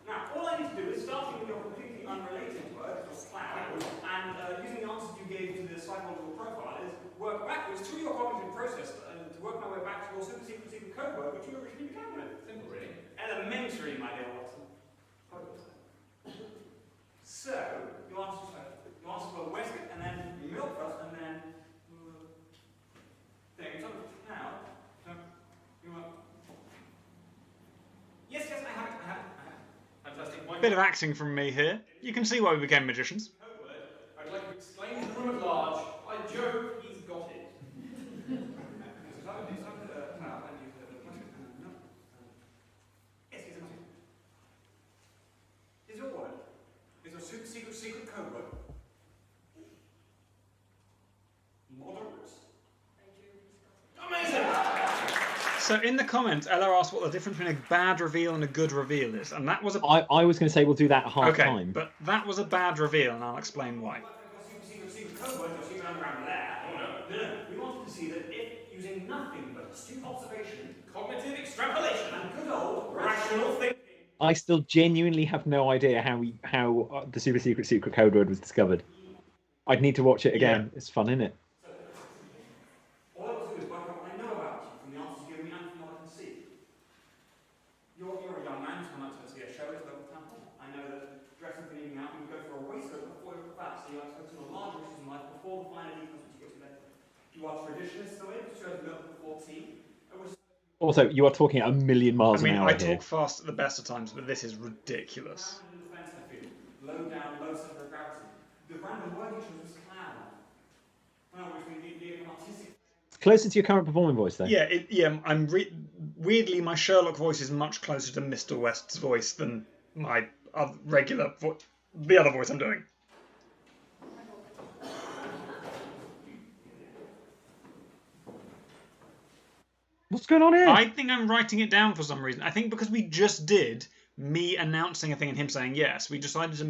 now, all I need to do is, starting with your completely unrelated word, cloud, and using the answers you gave to the psychological profile, is work backwards through your cognitive process to work my way back to your super secret code word, which you originally began with. Simple, really. Elementary, my dear Watson. So, you answer for the waistcoat, and then milk first, and then... There, you're talking now. So, you want... Yes, I have it. Fantastic. Bit of acting from me here. You can see why we became magicians. I'd like to exclaim to the room at large, by Jove, he's got it. Yes, he's got it. Is your word? Is your super secret code word? Moderate. Amazing! So in the comments, Ella asked what the difference between a bad reveal and a good reveal is, and that was a... I was going to say we'll do that at half time. But that was a bad reveal, and I'll explain why. Secret code word, you're underground there. Oh no. We wanted to see that if using nothing but astute observation, cognitive extrapolation, and good old rational thinking. I still genuinely have no idea how the super secret code word was discovered. I'd need to watch it again. Yeah. It's fun, isn't it? Also, you are talking at 1,000,000 miles an hour. I talk fast at the best of times, but this is ridiculous. Low down, low center of gravity. The random word you chose was cloud. It's closer to your current performing voice, though. Yeah, weirdly, my Sherlock voice is much closer to Mr. West's voice than my regular the other voice I'm doing. What's going on here? I think I'm writing it down for some reason. I think because we just did me announcing a thing and him saying yes, we decided to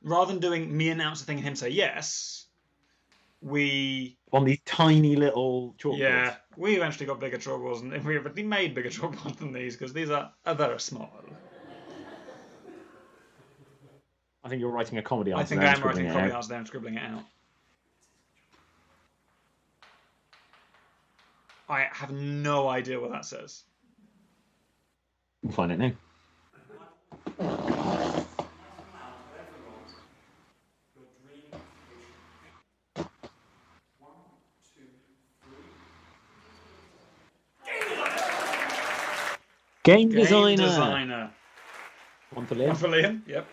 rather than doing me announce a thing and him say yes, we... On these tiny little chalkboards. Yeah, we eventually got bigger chalkboards, and we eventually made bigger chalkboards than these, because these are very small. I think you're writing a comedy answer. I think I'm writing a comedy answer there and scribbling it out. I have no idea what that says. We'll find it now. Game Game designer. designer. One for One Liam. for Liam. Yep.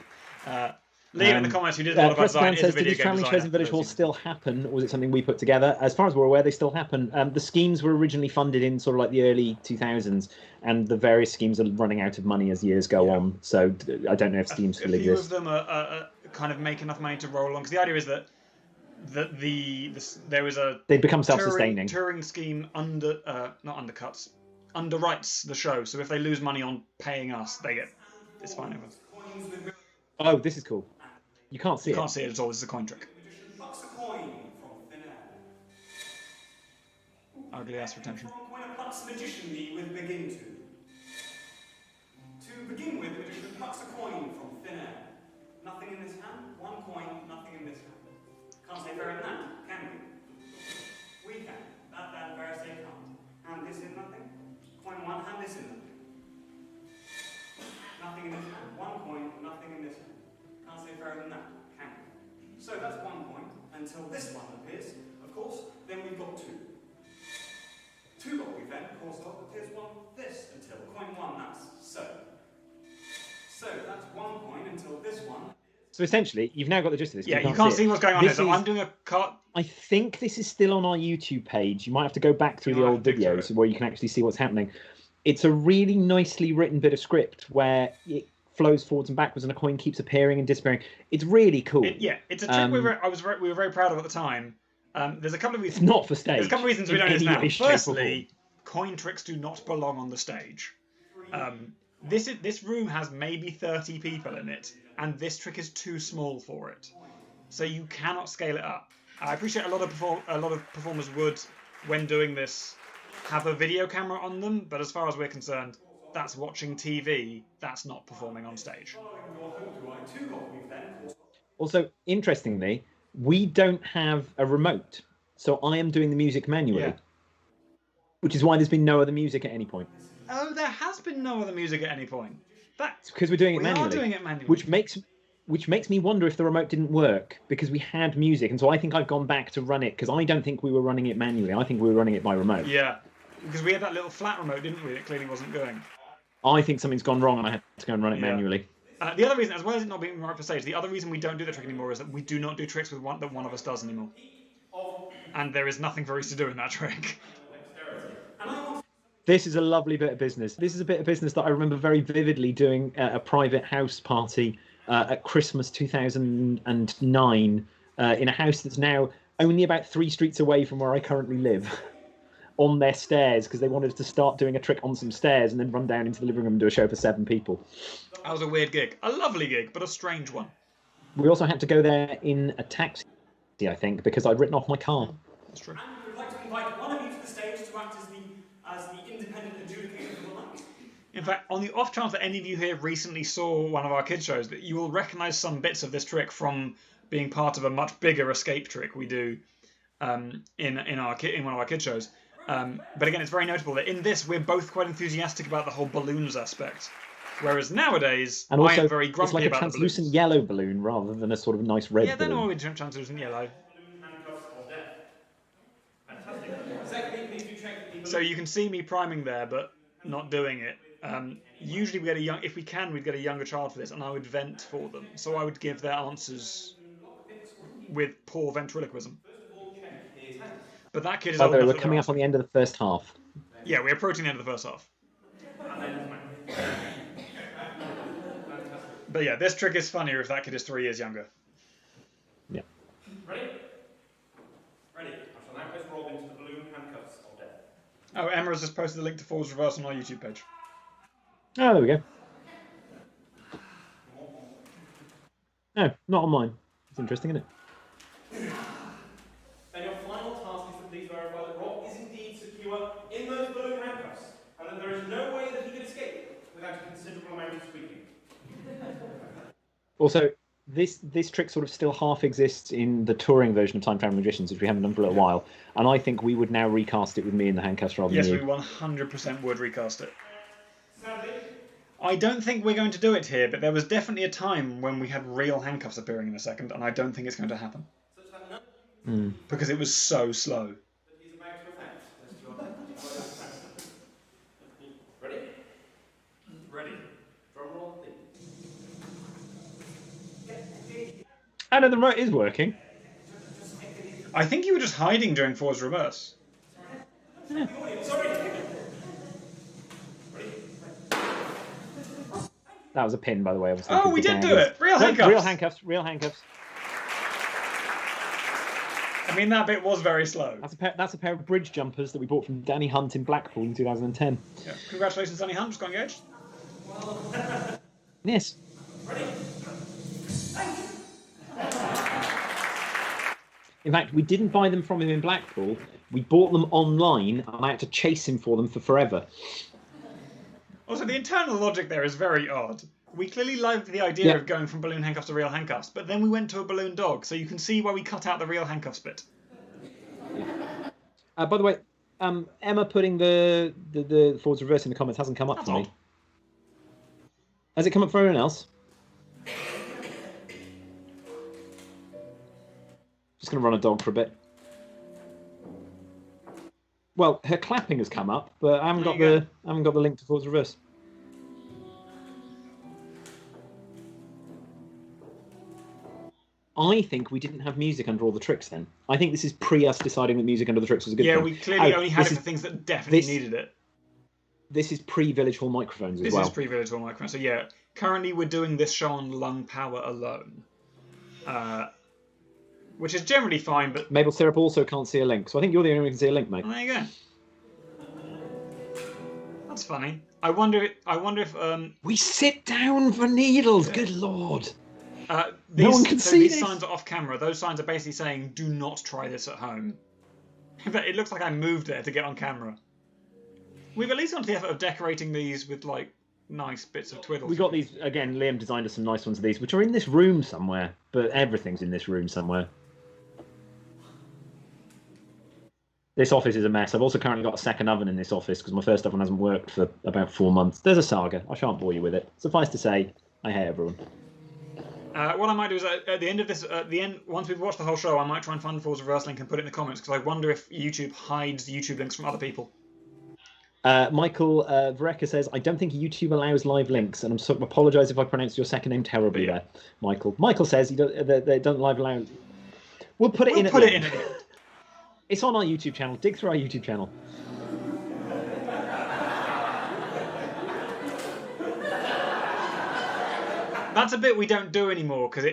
Liam in the comments who did a lot about Press design Man is a says, do video these game travelling designer. shows in Village Hall still happen, or was it something we put together? As far as we're aware, they still happen. The schemes were originally funded in sort of like the early 2000s, and the various schemes are running out of money as years go on. So I don't know if schemes still exist. A few of them are kind of make enough money to roll on, because the idea is that there was a they become self-sustaining touring scheme underwrites the show. So if they lose money on paying us, it's fine. Oh, this is cool. You can't see it. You can't see it at all. This is a coin trick. Plucks a coin from thin air. Ugly ass retention. One coin plucks magician me with begin to. To begin with, the magician plucks a coin from thin air. Nothing in this hand, one coin, nothing in this hand. Can't say fairer than that, can we? We can. That fair say can't. Hand this in nothing. Coin one, hand this in nothing. Nothing in this hand. One coin, nothing in this hand. Can't say fairer than that, can we? So that's one coin, until this one appears. Of course, then we've got two. Two got we then, of course, appears one this until coin one, that's so. So that's one coin until this one. So essentially, you've now got the gist of this. Yeah, you can't see what's going on here. So I'm doing a cut. I think this is still on our YouTube page. You might have to go back through the old videos where you can actually see what's happening. It's a really nicely written bit of script where it flows forwards and backwards and a coin keeps appearing and disappearing. It's really cool. It's a trick we were very proud of at the time. There's a couple of reasons. It's not for stage. There's a couple of reasons we don't do this now. Firstly, coin tricks do not belong on the stage. This room has maybe 30 people in it, and this trick is too small for it, so you cannot scale it up. I appreciate a lot of performers would, when doing this, have a video camera on them, but as far as we're concerned, that's watching TV. That's not performing on stage. Also, interestingly, we don't have a remote, so I am doing the music manually, which is why there's been no other music at any point. Oh, there has been no other music at any point. That's because we're doing it manually. We are doing it manually. Which makes me wonder if the remote didn't work because we had music, and so I think I've gone back to run it because I don't think we were running it manually. I think we were running it by remote. Yeah, because we had that little flat remote, didn't we? It clearly wasn't going. I think something's gone wrong, and I had to go and run it manually. The other reason, as well as it not being right for stage, the other reason we don't do the trick anymore is that we do not do tricks that one of us does anymore, and there is nothing for us to do in that trick. This is a lovely bit of business. This is a bit of business that I remember very vividly doing at a private house party at Christmas 2009 in a house that's now only about 3 streets away from where I currently live, on their stairs, because they wanted us to start doing a trick on some stairs and then run down into the living room and do a show for 7 people. That was a weird gig. A lovely gig, but a strange one. We also had to go there in a taxi, I think, because I'd written off my car. That's true. And we would like to invite one of you to the stage to act as the independent adjudicator for the night. In fact, on the off chance that any of you here recently saw one of our kids shows, that you will recognise some bits of this trick from being part of a much bigger escape trick we do in one of our kids shows. But again, it's very notable that in this we're both quite enthusiastic about the whole balloons aspect, whereas nowadays and also, I am very grumpy it's like about a translucent yellow balloon rather than a sort of nice red balloon. Yeah, they're not always translucent yellow. So you can see me priming there, but not doing it. Usually we get we'd get a younger child for this, and I would vent for them. So I would give their answers with poor ventriloquism. But that kid is By the way, we're coming up on the end of the first half. Yeah, we're approaching the end of the first half. But yeah, this trick is funnier if that kid is 3 years younger. Yeah. Ready? Ready. I shall now place Rob into the balloon handcuffs of death. Oh, Emma has just posted the link to Forwards Reverse on our YouTube page. Oh, there we go. No, not on mine. It's interesting, isn't it? Then your final task is to please verify that Rob is indeed secure in those balloon handcuffs, and that there is no way that he can escape without a considerable amount of squeaking. Also, this trick sort of still half exists in the touring version of Time Travel Magicians, which we haven't done for a little while, and I think we would now recast it with me in the handcuffs rather than you. Yes, we 100% would recast it. Sadly, I don't think we're going to do it here, but there was definitely a time when we had real handcuffs appearing in a second, and I don't think it's going to happen. such that none Because it was so slow. that he's about to affect. Ready? I know the remote is working. I think you were just hiding during Force Reverse. Sorry. That was a pin, by the way. Obviously. Oh, we did do it. Real handcuffs. Real handcuffs. Real handcuffs. I mean, that bit was very slow. That's a pair of bridge jumpers that we bought from Danny Hunt in Blackpool in 2010. Yeah. Congratulations, Danny Hunt. Just got engaged. Yes. In fact, we didn't buy them from him in Blackpool. We bought them online, and I had to chase him for them for forever. Also, the internal logic there is very odd. We clearly liked the idea of going from balloon handcuffs to real handcuffs, but then we went to a balloon dog, so you can see why we cut out the real handcuffs bit. By the way, Emma putting the Force Reverse in the comments hasn't come up for me. Has it come up for anyone else? Just going to run a dog for a bit. Well, her clapping has come up, but I haven't got the link to Force Reverse. I think we didn't have music under all the tricks then. I think this is pre us deciding that music under the tricks was a good thing. Yeah, we clearly only had it for things that definitely needed it. This is pre-Village Hall microphones as well. This is pre-Village Hall microphones. So yeah, currently we're doing this show on lung power alone. Which is generally fine, but... Maple Syrup also can't see a link, so I think you're the only one who can see a link, mate. Well, there you go. That's funny. I wonder if we sit down for needles, good lord. No one can see these signs are off camera. Those signs are basically saying, do not try this at home. It looks like I moved there to get on camera. We've at least gone to the effort of decorating these with, like, nice bits of twiddles. We got these, again, Liam designed us some nice ones of these, which are in this room somewhere, but everything's in this room somewhere. This office is a mess. I've also currently got a second oven in this office because my first oven hasn't worked for about 4 months. There's a saga. I shan't bore you with it. Suffice to say, I hate everyone. What I might do is at the end of this, once we've watched the whole show, I might try and find the Force Reverse link and put it in the comments because I wonder if YouTube hides YouTube links from other people. Michael Vereka says, I don't think YouTube allows live links, and I apologise if I pronounced your second name terribly there, Michael. Michael says they don't live allow. We'll put it in. Put it in. It's on our YouTube channel. Dig through our YouTube channel. That's a bit we don't do anymore because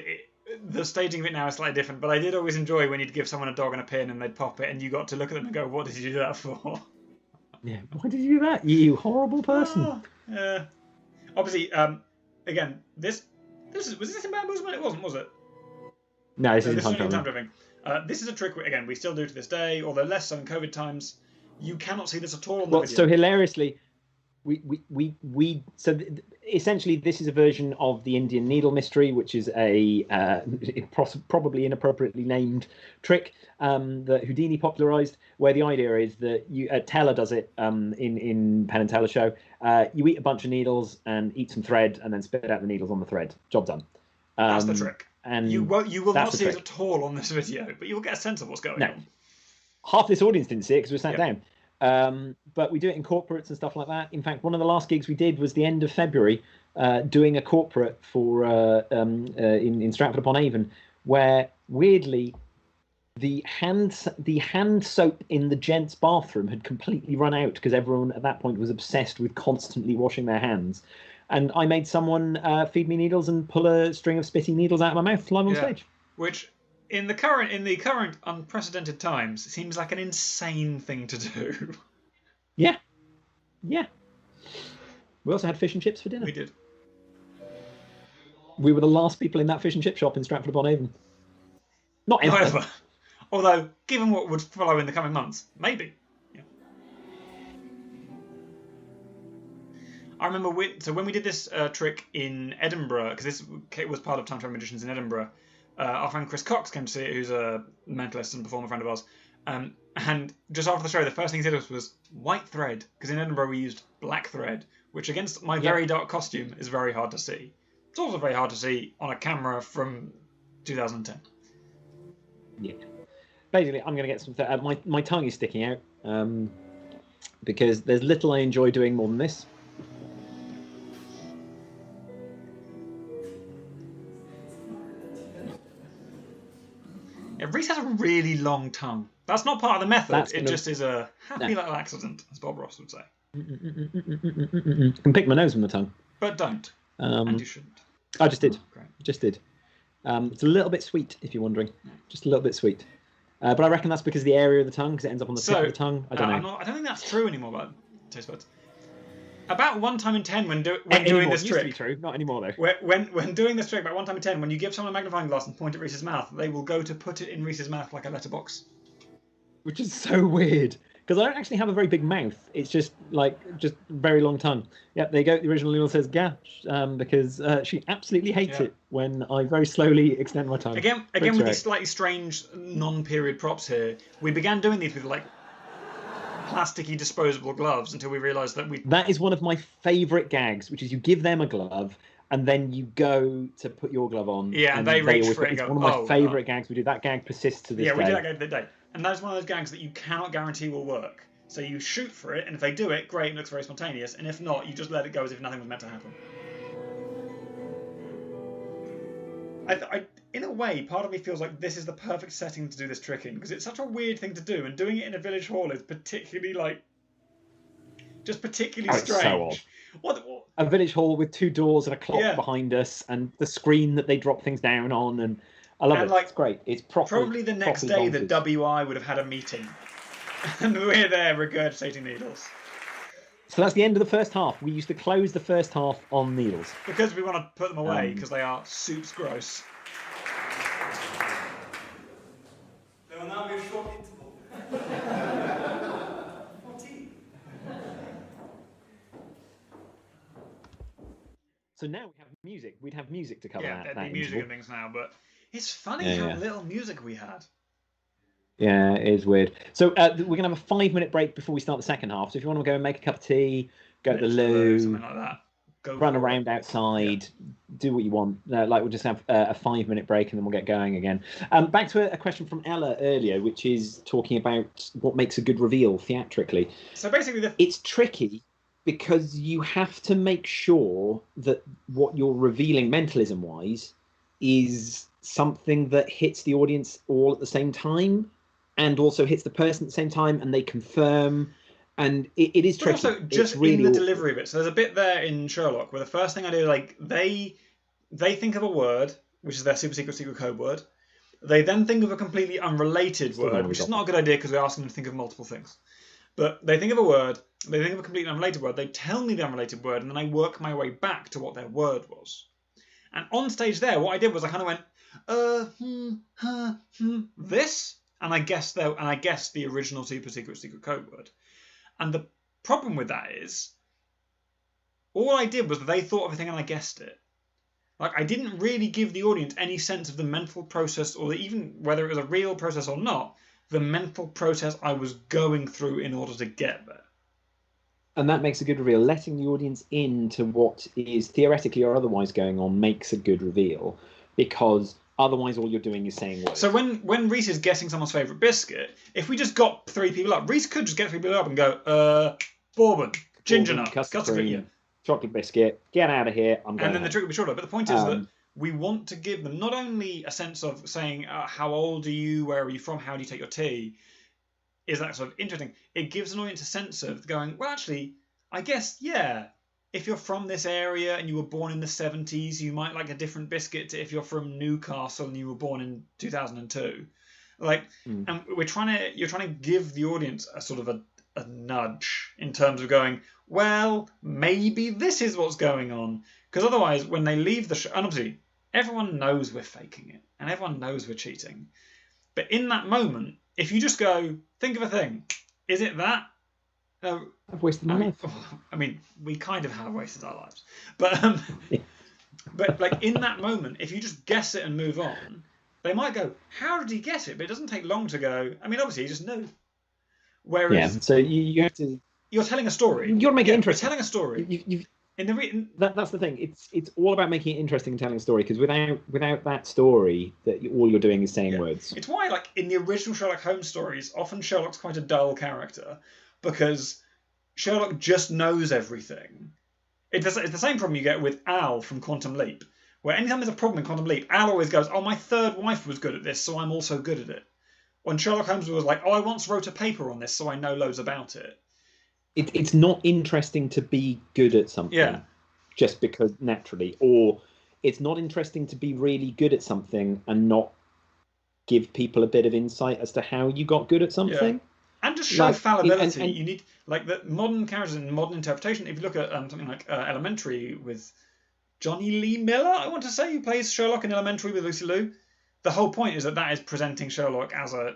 the staging of it now is slightly different. But I did always enjoy when you'd give someone a dog and a pin and they'd pop it and you got to look at them and go, "What did you do that for?" Yeah, why did you do that? You horrible person. Obviously, again, was this in Bamboozlement? It wasn't, was it? No, this is Time Traveling. This is a trick, again, we still do to this day, although less so in COVID times. You cannot see this at all on the video. So hilariously, essentially this is a version of the Indian Needle Mystery, which is a probably inappropriately named trick that Houdini popularized, where the idea is that Teller does it in Penn and Teller show. You eat a bunch of needles and eat some thread and then spit out the needles on the thread. Job done. That's the trick. And you will not see it at all on this video, but you will get a sense of what's going on. Half this audience didn't see it because we sat down. But we do it in corporates and stuff like that. In fact, one of the last gigs we did was the end of February, doing a corporate for in Stratford-upon-Avon, where weirdly the hand soap in the gents' bathroom had completely run out because everyone at that point was obsessed with constantly washing their hands. And I made someone feed me needles and pull a string of spitting needles out of my mouth live on stage. Which, in the current unprecedented times, seems like an insane thing to do. Yeah. We also had fish and chips for dinner. We did. We were the last people in that fish and chip shop in Stratford-upon-Avon. Not ever. Although, given what would follow in the coming months, maybe. I remember when we did this trick in Edinburgh, because this was part of Time Travel Magicians in Edinburgh, our friend Chris Cox came to see it, who's a mentalist and performer friend of ours. And just after the show, the first thing he said was white thread, because in Edinburgh we used black thread, which against my very dark costume is very hard to see. It's also very hard to see on a camera from 2010. Yeah. Basically, I'm going to get some... my tongue is sticking out, because there's little I enjoy doing more than this. really long tongue. That's not part of the method. It just is a happy little accident, as Bob Ross would say. Can pick my nose with my tongue. But don't. And you shouldn't. I just did. Great. Just did. It's a little bit sweet, if you're wondering. Just a little bit sweet. But I reckon that's because of the area of the tongue, because it ends up on the tip of the tongue. I don't know. I don't think that's true anymore about taste buds. About 1 time in 10 when doing this trick. It used to be true, not anymore though. When doing this trick, about 1 time in 10, when you give someone a magnifying glass and point at Reese's mouth, they will go to put it in Reese's mouth like a letterbox. Which is so weird. Because I don't actually have a very big mouth. It's just very long tongue. Yep, there you go. The original Luna says gash, because she absolutely hates it when I very slowly extend my tongue. Again with these slightly strange non-period props here, we began doing these with like plasticky disposable gloves until we realised that That is one of my favourite gags, which is you give them a glove and then you go to put your glove on. Yeah, and they reach for it and It's go, one of my favourite gags. We do that gag persists to this day. Yeah, we do that gag to the day. And that's one of those gags that you cannot guarantee will work. So you shoot for it, and if they do it, great, it looks very spontaneous. And if not, you just let it go as if nothing was meant to happen. In a way, part of me feels like this is the perfect setting to do this trick in, because it's such a weird thing to do, and doing it in a village hall is particularly strange. It's so odd. What? A village hall with 2 doors and a clock behind us, and the screen that they drop things down on, and I love it. It's great. It's probably the next day bonkers. the WI would have had a meeting, and we're there regurgitating needles. So that's the end of the first half. We used to close the first half on needles because we want to put them away because they are soups gross. There will now be a short interval. For tea. So now we have music. We'd have music to cover that. Yeah, there'd be music and things now, but it's funny how little music we had. Yeah, it is weird. So we're going to have a 5-minute break before we start the second half. So if you want to go and make a cup of tea, go to the loo, something like that. Run around outside, do what you want. We'll just have a 5-minute break and then we'll get going again. Back to a question from Ella earlier, which is talking about what makes a good reveal theatrically. So basically, it's tricky because you have to make sure that what you're revealing mentalism-wise is something that hits the audience all at the same time and also hits the person at the same time, and they confirm. And it is tricky. But also, just really in the delivery of it. So there's a bit there in Sherlock where the first thing I do, they think of a word, which is their super secret code word. They then think of a completely unrelated word, which is not a good idea because we're asking them to think of multiple things. But they think of a word, they think of a completely unrelated word, they tell me the unrelated word, and then I work my way back to what their word was. And on stage there, what I did was I kind of went, this, and I guessed the original super secret code word. And the problem with that is, all I did was they thought of everything and I guessed it. I didn't really give the audience any sense of the mental process, or even whether it was a real process or not, the mental process I was going through in order to get there. And that makes a good reveal. Letting the audience into what is theoretically or otherwise going on makes a good reveal, because otherwise all you're doing is saying words. So when Reese is guessing someone's favourite biscuit, if we just got 3 people up, Reese could just get 3 people up and go, bourbon, ginger nut, custard cream, chocolate biscuit, get out of here, I'm going. And then the trick would be shorter. But the point is that we want to give them not only a sense of saying, how old are you, where are you from, how do you take your tea, is that sort of interesting. It gives an audience a sense of going, well, actually, I guess, yeah, if you're from this area and you were born in the 70s, you might like a different biscuit to if you're from Newcastle and you were born in 2002. And you're trying to give the audience a sort of a nudge in terms of going, well, maybe this is what's going on. Because otherwise, when they leave the show, and obviously, everyone knows we're faking it and everyone knows we're cheating. But in that moment, if you just go, think of a thing, is it that? I've wasted my life. I mean, we kind of have wasted our lives. But but in that moment, if you just guess it and move on, they might go, how did he guess it? But it doesn't take long to go, I mean, obviously, he just knew. Whereas... so you have to... You're telling a story. You've got to make it interesting. You're telling a story. That's the thing. It's all about making it interesting and telling a story, because without that story, all you're doing is saying words. It's why, in the original Sherlock Holmes stories, often Sherlock's quite a dull character, because Sherlock just knows everything. It's the same problem you get with Al from Quantum Leap, where anytime there's a problem in Quantum Leap, Al always goes, oh, my third wife was good at this, so I'm also good at it. when Sherlock Holmes was like, oh, I once wrote a paper on this, so I know loads about it. It's not interesting to be good at something just because naturally, or it's not interesting to be really good at something and not give people a bit of insight as to how you got good at something. And just show fallibility. You need, like, the modern characters and modern interpretation. If you look at something like Elementary with Johnny Lee Miller, I want to say, who plays Sherlock in Elementary with Lucy Liu, the whole point is that is presenting Sherlock as a,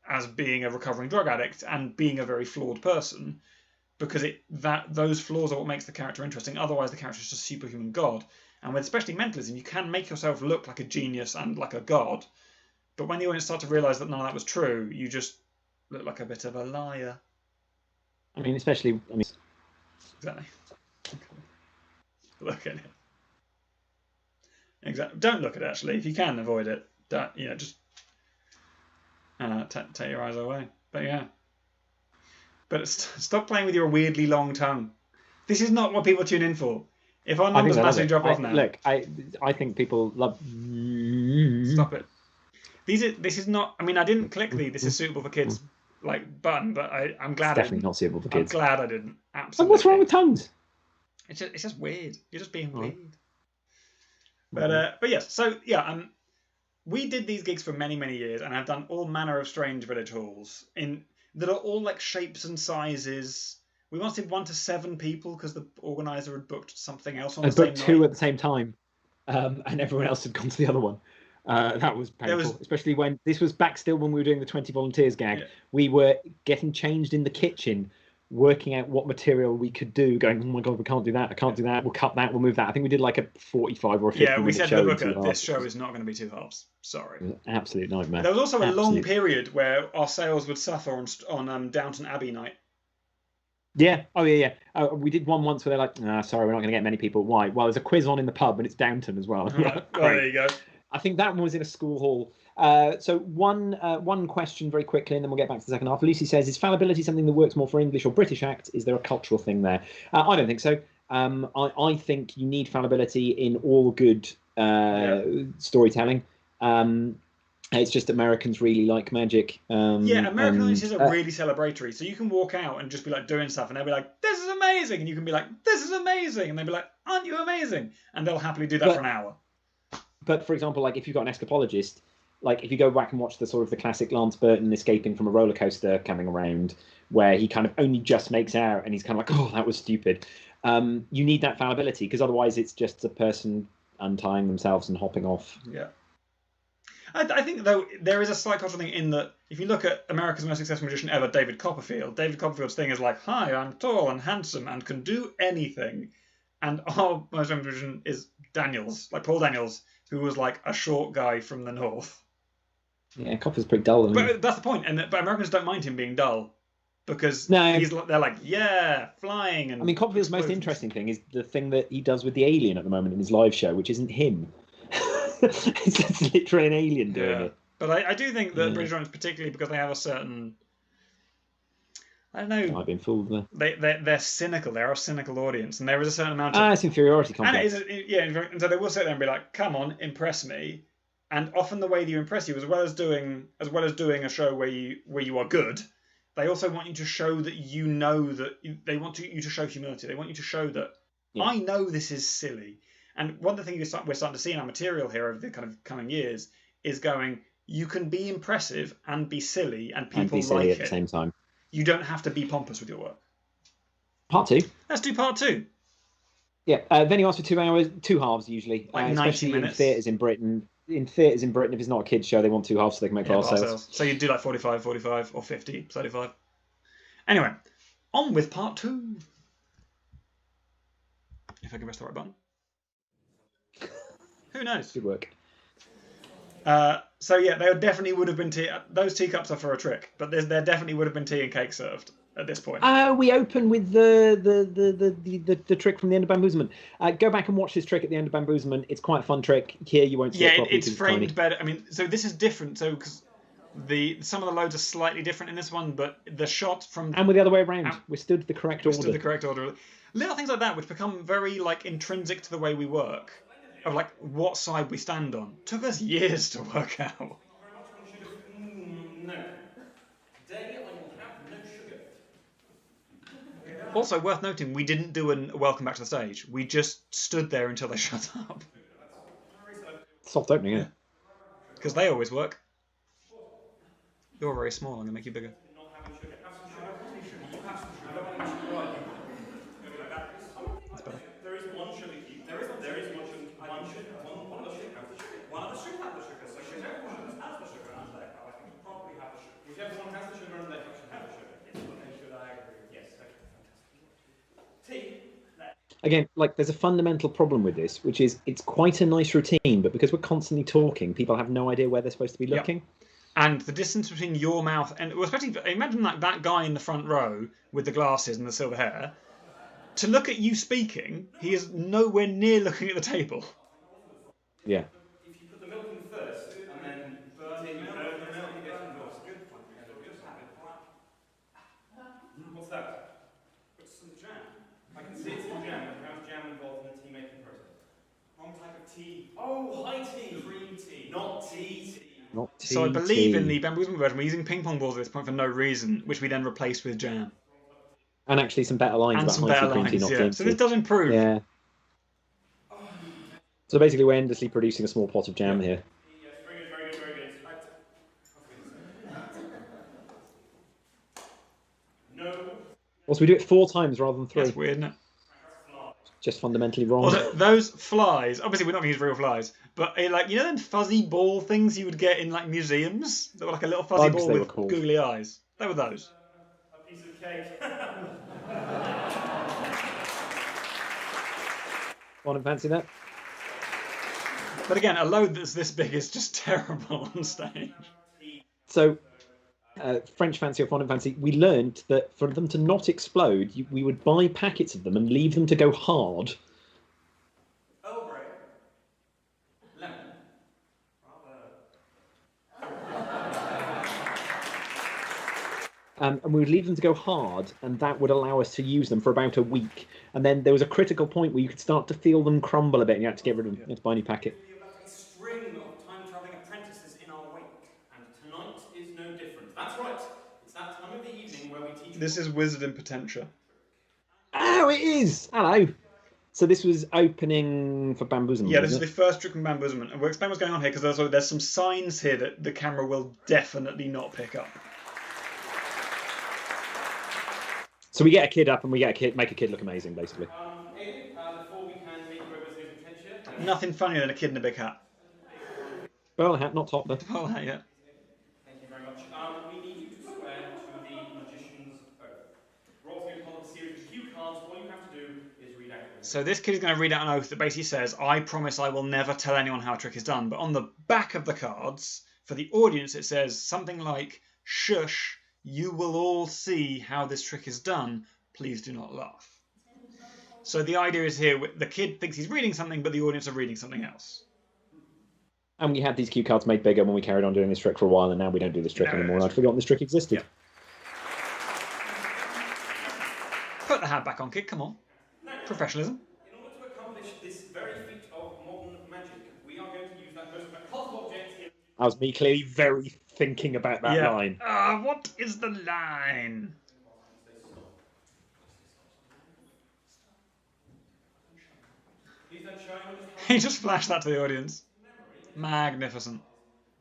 as being a recovering drug addict and being a very flawed person, because those flaws are what makes the character interesting. Otherwise, the character is just a superhuman god. And with especially mentalism, you can make yourself look like a genius and like a god, but when the audience start to realise that none of that was true, you just look like a bit of a liar. Exactly. Look at it. Exactly. Don't look at it, actually. If you can avoid it, just take your eyes away. But yeah. But stop playing with your weirdly long tongue. This is not what people tune in for. If our numbers massively drop off now... Look, I think people love... Stop it. This is not... I didn't click this is suitable for kids button, but I'm glad it's definitely not suitable for kids. I'm glad I didn't. Absolutely. And what's wrong with tongues? It's just weird. You're just being weird. But yes, so yeah, we did these gigs for many, many years, and I've done all manner of strange village halls that are all like shapes and sizes. We once did 1 to 7 people because the organizer had booked something else on the same night. I booked 2 at the same time, and everyone else had gone to the other one. That was painful, especially when this was back still when we were doing the 20 volunteers gag. Yeah. We were getting changed in the kitchen, working out what material we could do, going, oh my God, we can't do that, I can't do that, we'll cut that, we'll move that. I think we did like a 45 or a 50 minute show. Yeah, we said to the booker, this show is not going to be 2 halves. Sorry. Absolute nightmare. There was also a long period where our sales would suffer on Downton Abbey night. Yeah. Oh, yeah. We did one once where they're like, sorry, we're not going to get many people. Why? Well, there's a quiz on in the pub and it's Downton as well. Well, there you go. I think that one was in a school hall. So one question very quickly, and then we'll get back to the second half. Lucy says, is fallibility something that works more for English or British acts? Is there a cultural thing there? I don't think so. I think you need fallibility in all good storytelling. It's just Americans really like magic. American audiences are really celebratory. So you can walk out and just be like doing stuff, and they'll be like, this is amazing. And you can be like, this is amazing. And they'll be like, aren't you amazing? And they'll happily do that for an hour. But for example, like if you've got an escapologist, like if you go back and watch the sort of the classic Lance Burton escaping from a roller coaster coming around, where he kind of only just makes out and he's kind of like, oh, that was stupid. You need that fallibility, because otherwise it's just a person untying themselves and hopping off. Yeah. I think, though, there is a slight cultural thing in that if you look at America's most successful magician ever, David Copperfield's thing is like, hi, I'm tall and handsome and can do anything. And our most famous magician is Paul Daniels, who was like a short guy from the north. Yeah, Copper's pretty dull. But that's the point. But Americans don't mind him being dull, because they're like, yeah, flying. And Copperfield's most interesting thing is the thing that he does with the alien at the moment in his live show, which isn't him. It's literally an alien doing it. But I do think that British audience, particularly because they have a certain... I don't know. I've been fooled there. They're cynical. They're a cynical audience, and there is a certain amount of... it's inferiority complex. And so they will sit there and be like, "Come on, impress me." And often the way that you impress you, as well as doing a show where you are good, they also want you to show that you know that they want you to show humility. They want you to show that I know this is silly. And one of the things we're starting to see in our material here over the kind of coming years is going, you can be impressive and be silly, and people be silly like at the same time. You don't have to be pompous with your work. Part 2. Let's do part 2. Yeah, venue lasts for 2 hours, 2 halves usually. Like 90 minutes. In theatres in Britain. If it's not a kids' show, they want 2 halves so they can make bar sales. So you do like 45, or 50, 35. Anyway, on with part 2. If I can press the right button. Who knows? Good work. So yeah, there definitely would have been tea. Those teacups are for a trick, but there definitely would have been tea and cake served at this point. We open with the trick from the end of bamboozlement. Go back and watch this trick at the end of bamboozlement. It's quite a fun trick. Here you won't see it properly. It's framed better. So this is different. So because some of the loads are slightly different in this one, but the shot from we're the other way around. We stood the correct order. Stood the correct order. Little things like that, which become very like intrinsic to the way we work. Of like what side we stand on. Took us years to work out. Also, worth noting, we didn't do a welcome back to the stage. We just stood there until they shut up. Soft opening, yeah. Because they always work. You're very small. I'm going to make you bigger. Not having sugar. Have some sugar. You have some sugar. I don't want any sugar, right? Maybe like that. That's better. There is one sugar cube. There is one sugar cube. One sugar. One other sugar. One other should have the sugar. So whichever one has the sugar and they have, I think you probably have the sugar. Whichever one has the sugar and they should have the sugar. Yes, they should. I agree. Yes. Okay. Fantastic. Tea. Again, like there's a fundamental problem with this, which is it's quite a nice routine, but because we're constantly talking, people have no idea where they're supposed to be looking. Yep. And the distance between your mouth and, well, especially imagine like that guy in the front row with the glasses and the silver hair. To look at you speaking, he is nowhere near looking at the table. Yeah. If you put the milk in first and then burn it, the milk gets involved. Good. What's that? It's some jam. I can see it's some jam, but how's jam involved in the tea making process? Wrong type of tea. Oh, high tea. Cream tea. Not tea. Not tea. So I believe in the bamboozlement version, we're using ping pong balls at this point for no reason, which we then replaced with jam. And actually some better lines And about some high better tea, cream tea, lines, not yeah. tea. So this does improve. Yeah. So basically we're endlessly producing a small pot of jam here. Yes, very good, very good, very good. No. Also, we do it 4 times rather than 3. That's weird, isn't it? Just fundamentally wrong. Also, those flies, obviously we're not going to use real flies, but like, you know them fuzzy ball things you would get in like museums? That were like a little fuzzy Bugs, ball they were with called. googly eyes. They were those. A piece of cake. Want to fancy that? But again, a load that's this big is just terrible on stage. So, French fancy or fondant fancy, we learned that for them to not explode, we would buy packets of them and leave them to go hard. Earl Grey. Lemon. And we would leave them to go hard, and that would allow us to use them for about a week. And then there was a critical point where you could start to feel them crumble a bit, and you had to get rid of them. You had to buy a new packet. We have a string of time-travelling apprentices in our wake, and tonight is no different. That's right. It's that time of the evening where we teach. This is Wizard in Potentia. Oh, it is! Hello! So this was opening for bamboozlement. Yeah, this is wasn't the first trick from bamboozlement. And we'll explain what's going on here, because there's some signs here that the camera will definitely not pick up. So we get a kid up and we get make a kid look amazing, basically. Aidan, before we can make you over to Cheshire. Nothing funnier than a kid in a big hat. Bowler hat, not top, though. Oh, yeah. Thank you very much. We need you to swear to the magician's oath. We're also going to hold a series of cue cards. All you have to do is read out. So this kid is going to read out an oath that basically says, I promise I will never tell anyone how a trick is done. But on the back of the cards, for the audience, it says something like, shush, you will all see how this trick is done. Please do not laugh. So the idea is here, the kid thinks he's reading something, but the audience are reading something else. And we had these cue cards made bigger when we carried on doing this trick for a while, and now we don't do this trick anymore. And I'd forgotten this trick existed. Yeah. Put the hat back on, kid, come on. Professionalism. In order to accomplish this very feat of modern magic, we are going to use that most occult object here. That was me clearly very thinking about that line. What is the line? Please don't show anyone. He just flashed that to the audience. Magnificent.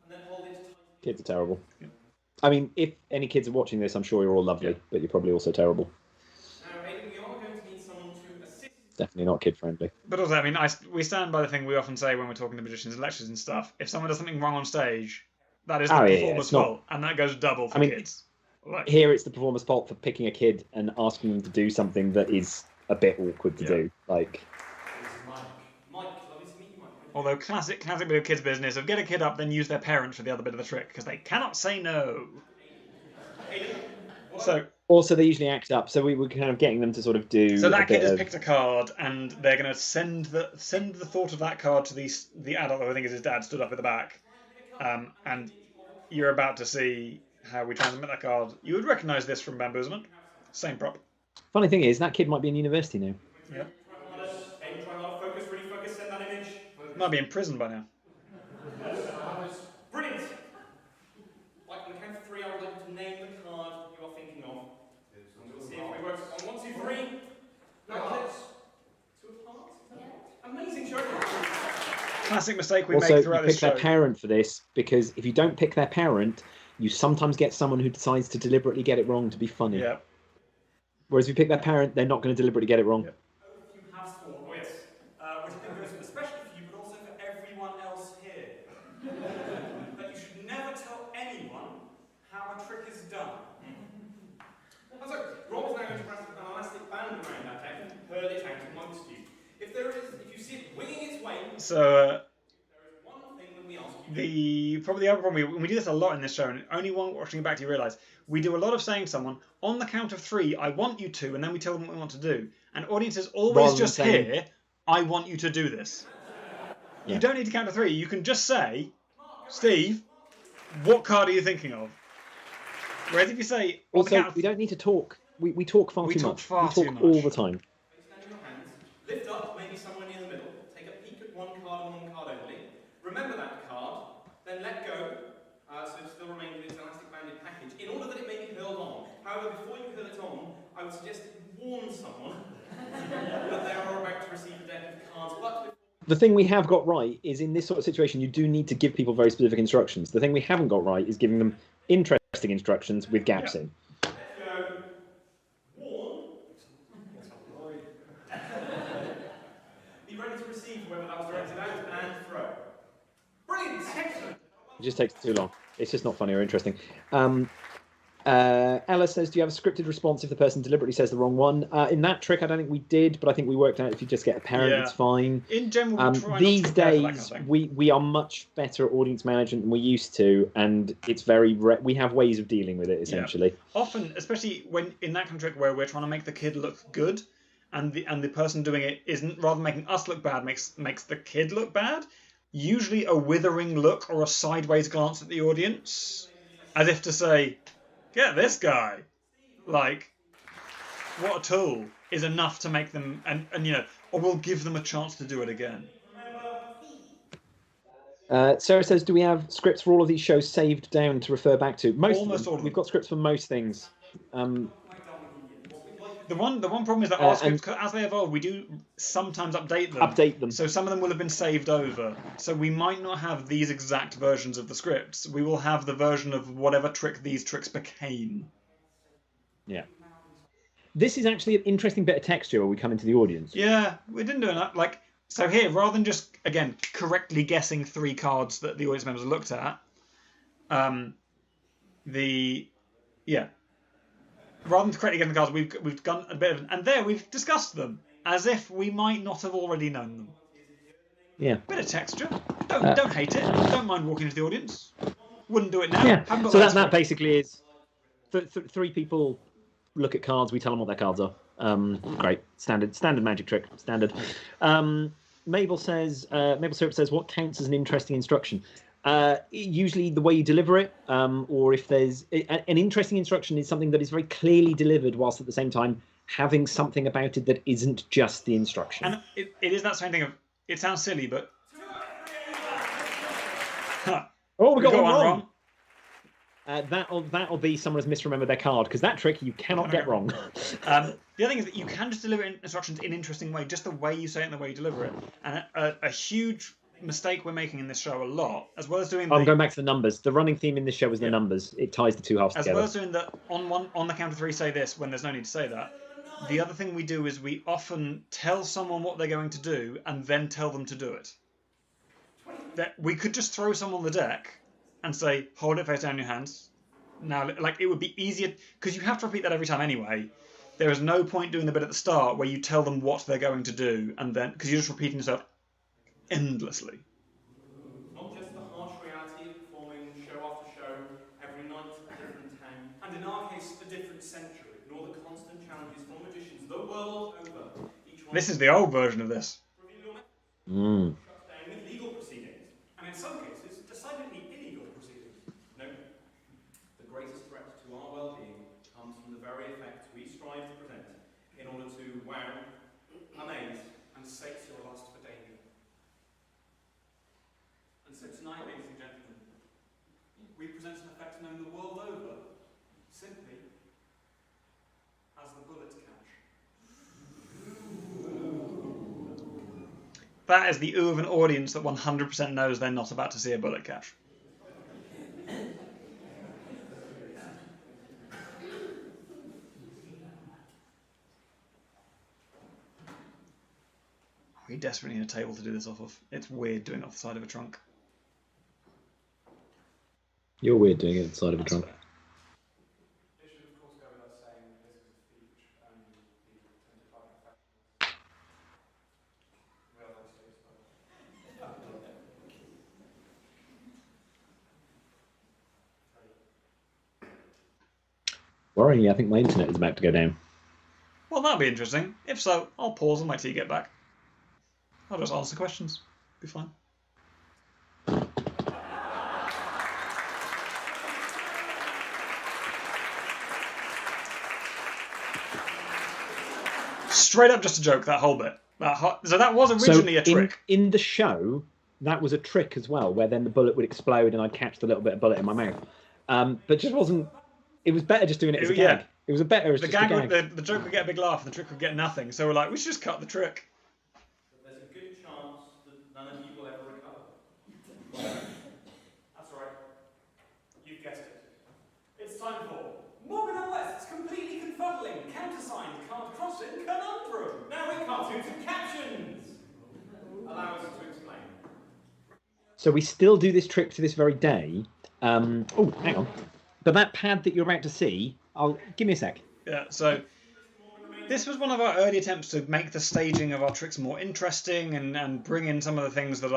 And then hold it tight. Kids are terrible. I mean, if any kids are watching this, I'm sure you're all lovely, but you're probably also terrible. Now, Aidan, we are going to need someone to assist. Definitely not kid-friendly. But also, I mean, we stand by the thing we often say when we're talking to magicians and lectures and stuff. If someone does something wrong on stage, that is the performer's fault, and that goes double for kids. Like, here it's the performer's fault for picking a kid and asking them to do something that is a bit awkward to do. Like, Mike, lovely to meet you, Mike. although classic bit of kids' business of get a kid up, then use their parent for the other bit of the trick, because they cannot say no. So also, they usually act up, so we were kind of getting them to sort of do. So that kid has picked a card, and they're going to send the thought of that card to the adult, who I think is his dad, stood up at the back, and you're about to see how we transmit that card. You would recognise this from bamboozlement. Same prop. Funny thing is, that kid might be in university now. Yeah. Aidan, try hard. Focus, really focus. Send that image. Might be in prison by now. Brilliant. Like on the count of 3, I would like you to name the card you are thinking of. And we'll see if it works. On 1, 2, 3. classic mistake we Also, make you throughout pick this show. their parent for this, because if you don't pick their parent, you sometimes get someone who decides to deliberately get it wrong to be funny. Yeah. Whereas if you pick their parent, they're not going to deliberately get it wrong. Yep. Oh, if you have sworn. Oh, yes. Which I think goes especially for you, but also for everyone else here. That you should never tell anyone how a trick is done. And so, Rob is now going to wrap an elastic band around that deck and hurl it out amongst you. If you see it winging its way, So there is one thing that we ask you. probably the other problem, we do this a lot in this show, and only one watching it back do you realise we do a lot of saying to someone on the count of 3, I want you to, and then we tell them what we want to do. And audiences always Rather than just saying- hear, I want you to do this. Yeah. You don't need to count to 3. You can just say, Steve, what card are you thinking of? Whereas if you say, on the Also, count of we don't need to talk. We talk far We too talk much. far We talk too much. all the time. Extend your hands, lift up, maybe somewhere near the middle, take a peek at one card and one card only. Remember that card, then let go, so it still remains in its elastic banded package, in order that it may be hurled on. However, before you hurl it on, I would suggest that you warn someone that they are about to receive a deck of cards. But The thing we have got right is in this sort of situation, you do need to give people very specific instructions. The thing we haven't got right is giving them interesting instructions with gaps in. let's go. Warn. Be ready to receive whoever that was directed at and throw. Brilliant! Excellent! It just takes too long. It's just not funny or interesting. Ella says, do you have a scripted response if the person deliberately says the wrong one? In that trick, I don't think we did, but I think we worked out if you just get a parent, Yeah. it's fine. in general, we try not These to prepare for that days, kind of thing. we are much better at audience management than we used to, and it's very we have ways of dealing with it, essentially. Often, especially when in that kind of trick where we're trying to make the kid look good, and the person doing it isn't, rather than making us look bad, makes the kid look bad. Usually, a withering look or a sideways glance at the audience, as if to say, "Get this guy!" Like, what a tool is enough to make them, and or we'll give them a chance to do it again. Sarah says, do we have scripts for all of these shows saved down to refer back to? Most Almost of them. all of We've them. got scripts for most things. The one problem is that our scripts, as they evolve, we do sometimes update them. So some of them will have been saved over. So we might not have these exact versions of the scripts. We will have the version of whatever trick these tricks became. Yeah. This is actually an interesting bit of texture when we come into the audience. Yeah, we didn't do enough. So here, rather than just, again, correctly guessing 3 cards that the audience members looked at, rather than correctly guessing the cards, we've done a bit of, and there we've discussed them as if we might not have already known them. Yeah. Bit of texture. Don't hate it. Don't mind walking into the audience. Wouldn't do it now. Yeah. Haven't got So that that script. basically is 3 people look at cards. We tell them what their cards are. Great. Standard magic trick. Standard. Mabel Syrup says, what counts as an interesting instruction? Usually the way you deliver it, or if there's an interesting instruction is something that is very clearly delivered whilst at the same time having something about it that isn't just the instruction. And it is that same thing of, it sounds silly, but... Oh, we got one one wrong. That'll be someone has misremembered their card, because that trick you cannot get wrong. The other thing is that you can just deliver instructions in an interesting way, just the way you say it and the way you deliver it. And a huge mistake we're making in this show a lot, as well as doing I'm going back to the numbers. The running theme in this show is the numbers. It ties the two halves as together. well as doing that on the count of 3 say this when there's no need to say that. The other thing we do is we often tell someone what they're going to do and then tell them to do it. That we could just throw someone the deck and say, hold it face down in your hands. Now, it would be easier, because you have to repeat that every time anyway. There is no point doing the bit at the start where you tell them what they're going to do, and then, because you're just repeating yourself endlessly. Not just the harsh reality of performing show after show, every night a different town, and in our case, a different century, nor the constant challenges for magicians the world over. This is the old version of this. Shut down with legal proceedings, and in some cases, decidedly illegal proceedings. No, the greatest threat to our well-being comes from the very effects we strive to present in order to wow, amaze, and sate your lust for danger. And so tonight, ladies and gentlemen, we present an effect known the world over simply as the bullet catch. That is the ooh of an audience that 100% knows they're not about to see a bullet catch. We desperately need a table to do this off of. It's weird doing it off the side of a trunk. You're weird doing it on the side of a trunk. Fair. It should, of course, go without saying this is a feat which only people talented by professionals. We are very serious about it. Worryingly, I think my internet is about to go down. Well, that'll be interesting. If so, I'll pause and wait till you get back. I'll just answer questions. Be fine. Straight up just a joke, that whole bit. So that was originally a trick. In the show, that was a trick as well, where then the bullet would explode and I'd catch the little bit of bullet in my mouth. But just wasn't... It was better just doing it as a gag. It was the gag. The joke would get a big laugh, and the trick would get nothing. So we're like, we should just cut the trick. There's a good chance that none of you will ever recover. That's right. You've guessed it. It's time for Morgan and West's completely confuddling, countersigned, card crossing conundrum. Now we come to captions. Allow us to explain. So we still do this trick to this very day. Oh, hang on. But that pad that you're about to see, give me a sec. Yeah, so this was one of our early attempts to make the staging of our tricks more interesting and bring in some of the things that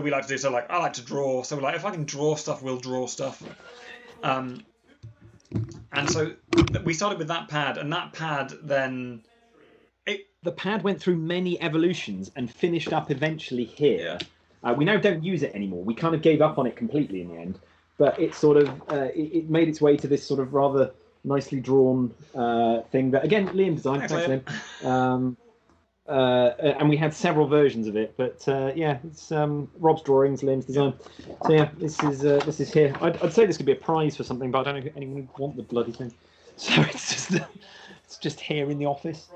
we like to do. So, like, I like to draw. So, like, if I can draw stuff, we'll draw stuff. And so we started with that pad, and that pad then... The pad went through many evolutions and finished up eventually here. We now don't use it anymore. We kind of gave up on it completely in the end. But it sort of it made its way to this sort of rather nicely drawn thing that, again, Liam designed. Thanks, Liam. And we had several versions of it, but yeah, it's Rob's drawings, Liam's design. So yeah, this is here. I'd say this could be a prize for something, but I don't know if anyone would want the bloody thing. So it's just here in the office.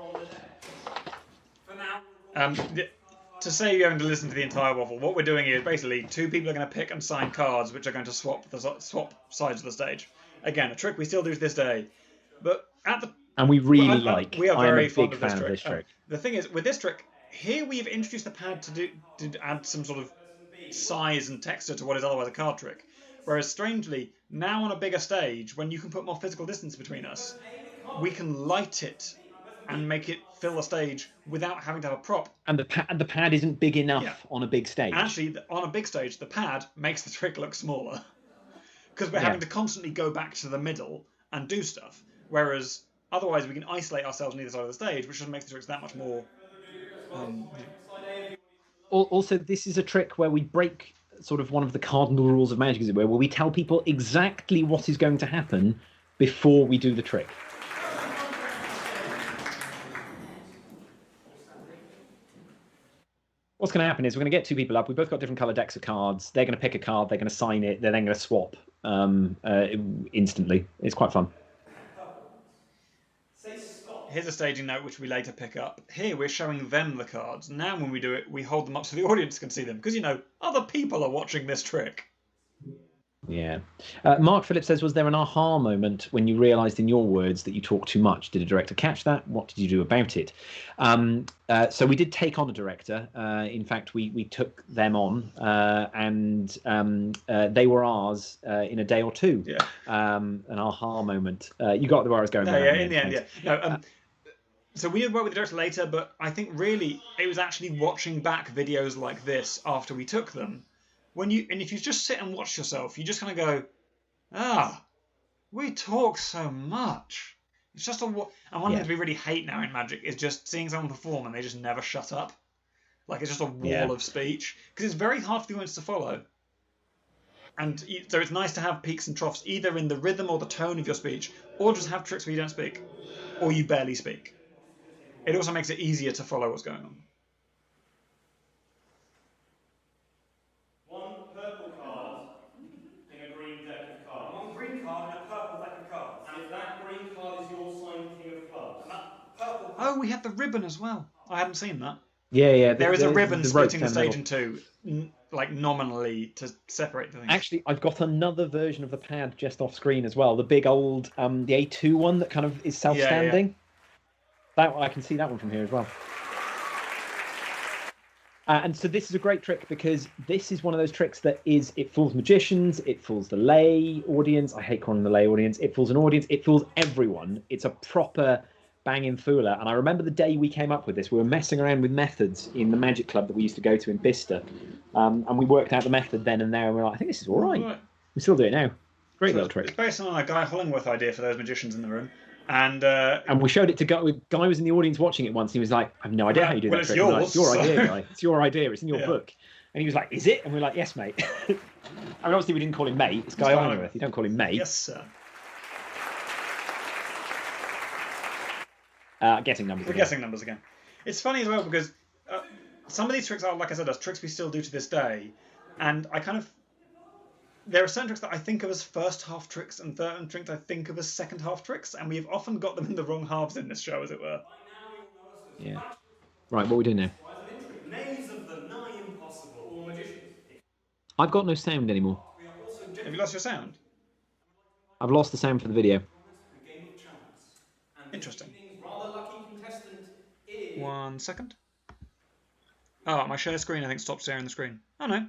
To say you're going to listen to the entire waffle, what we're doing here is basically two people are going to pick and sign cards, which are going to swap sides of the stage. Again, a trick we still do to this day, but and we really we are very fond of this trick. The thing is, with this trick, here we have introduced the pad to add some sort of size and texture to what is otherwise a card trick. Whereas, strangely, now on a bigger stage, when you can put more physical distance between us, we can light it and make it fill the stage without having to have a prop. And the pad isn't big enough on a big stage. Actually, on a big stage, the pad makes the trick look smaller. Because we're having to constantly go back to the middle and do stuff. Whereas, otherwise, we can isolate ourselves on either side of the stage, which just makes the tricks that much more... Also, this is a trick where we break sort of one of the cardinal rules of magic, as it were, where we tell people exactly what is going to happen before we do the trick. What's going to happen is we're going to get two people up. We've both got different coloured decks of cards. They're going to pick a card. They're going to sign it. They're then going to swap instantly. It's quite fun. Here's a staging note which we later pick up. Here we're showing them the cards. Now when we do it, we hold them up so the audience can see them. Because, other people are watching this trick. Yeah. Mark Phillips says, was there an aha moment when you realised in your words that you talk too much? Did a director catch that? What did you do about it? So we did take on a director. In fact, we took them on and they were ours in a day or two. Yeah. An aha moment. You got where I was going. No, yeah, in the end, yeah. No, so we did work with the director later, but I think really it was actually watching back videos like this after we took them. If you just sit and watch yourself, you just kind of go, we talk so much. It's just and one thing we really hate now in magic is just seeing someone perform and they just never shut up. Like it's just a wall of speech because it's very hard for the audience to follow. And so it's nice to have peaks and troughs either in the rhythm or the tone of your speech, or just have tricks where you don't speak, or you barely speak. It also makes it easier to follow what's going on. Oh, we had the ribbon as well. I hadn't seen that. Yeah. There is a ribbon the rope splitting the down stage middle. in two, like nominally, to separate the things. Actually, I've got another version of the pad just off screen as well. The big old, the A2 one that kind of is self-standing. That I can see that one from here as well. And so this is a great trick because this is one of those tricks that it fools magicians, it fools the lay audience. I hate calling the lay audience. It fools an audience. It fools everyone. It's a proper banging fooler. And I remember the day we came up with this. We were messing around with methods in the magic club that we used to go to in Bicester, and we worked out the method then and there. And we were like, I think this is all right. We still do it now. Great little trick. It's based on a Guy Hollingworth idea for those magicians in the room. And we showed it to Guy. Guy was in the audience watching it once. And he was like, "I have no idea how you do that trick." Yours, like, it's your idea, Guy. It's your idea. It's in your book. And he was like, "Is it?" And we were like, "Yes, mate." I mean, obviously we didn't call him mate. It's Guy Hollingworth. You don't call him mate. Yes, sir. Guessing numbers. We're guessing numbers again. It's funny as well because some of these tricks are, like I said, tricks we still do to this day, and there are certain tricks that I think of as first half tricks and certain tricks I think of as second half tricks, and we've often got them in the wrong halves in this show, as it were. Yeah. Right, what are we doing now? Names of the nigh impossible, or magicians. I've got no sound anymore. Have you lost your sound? I've lost the sound for the video. Interesting. Rather lucky contestant is... 1 second. Oh, my share screen, I think, stopped sharing the screen. Oh, no.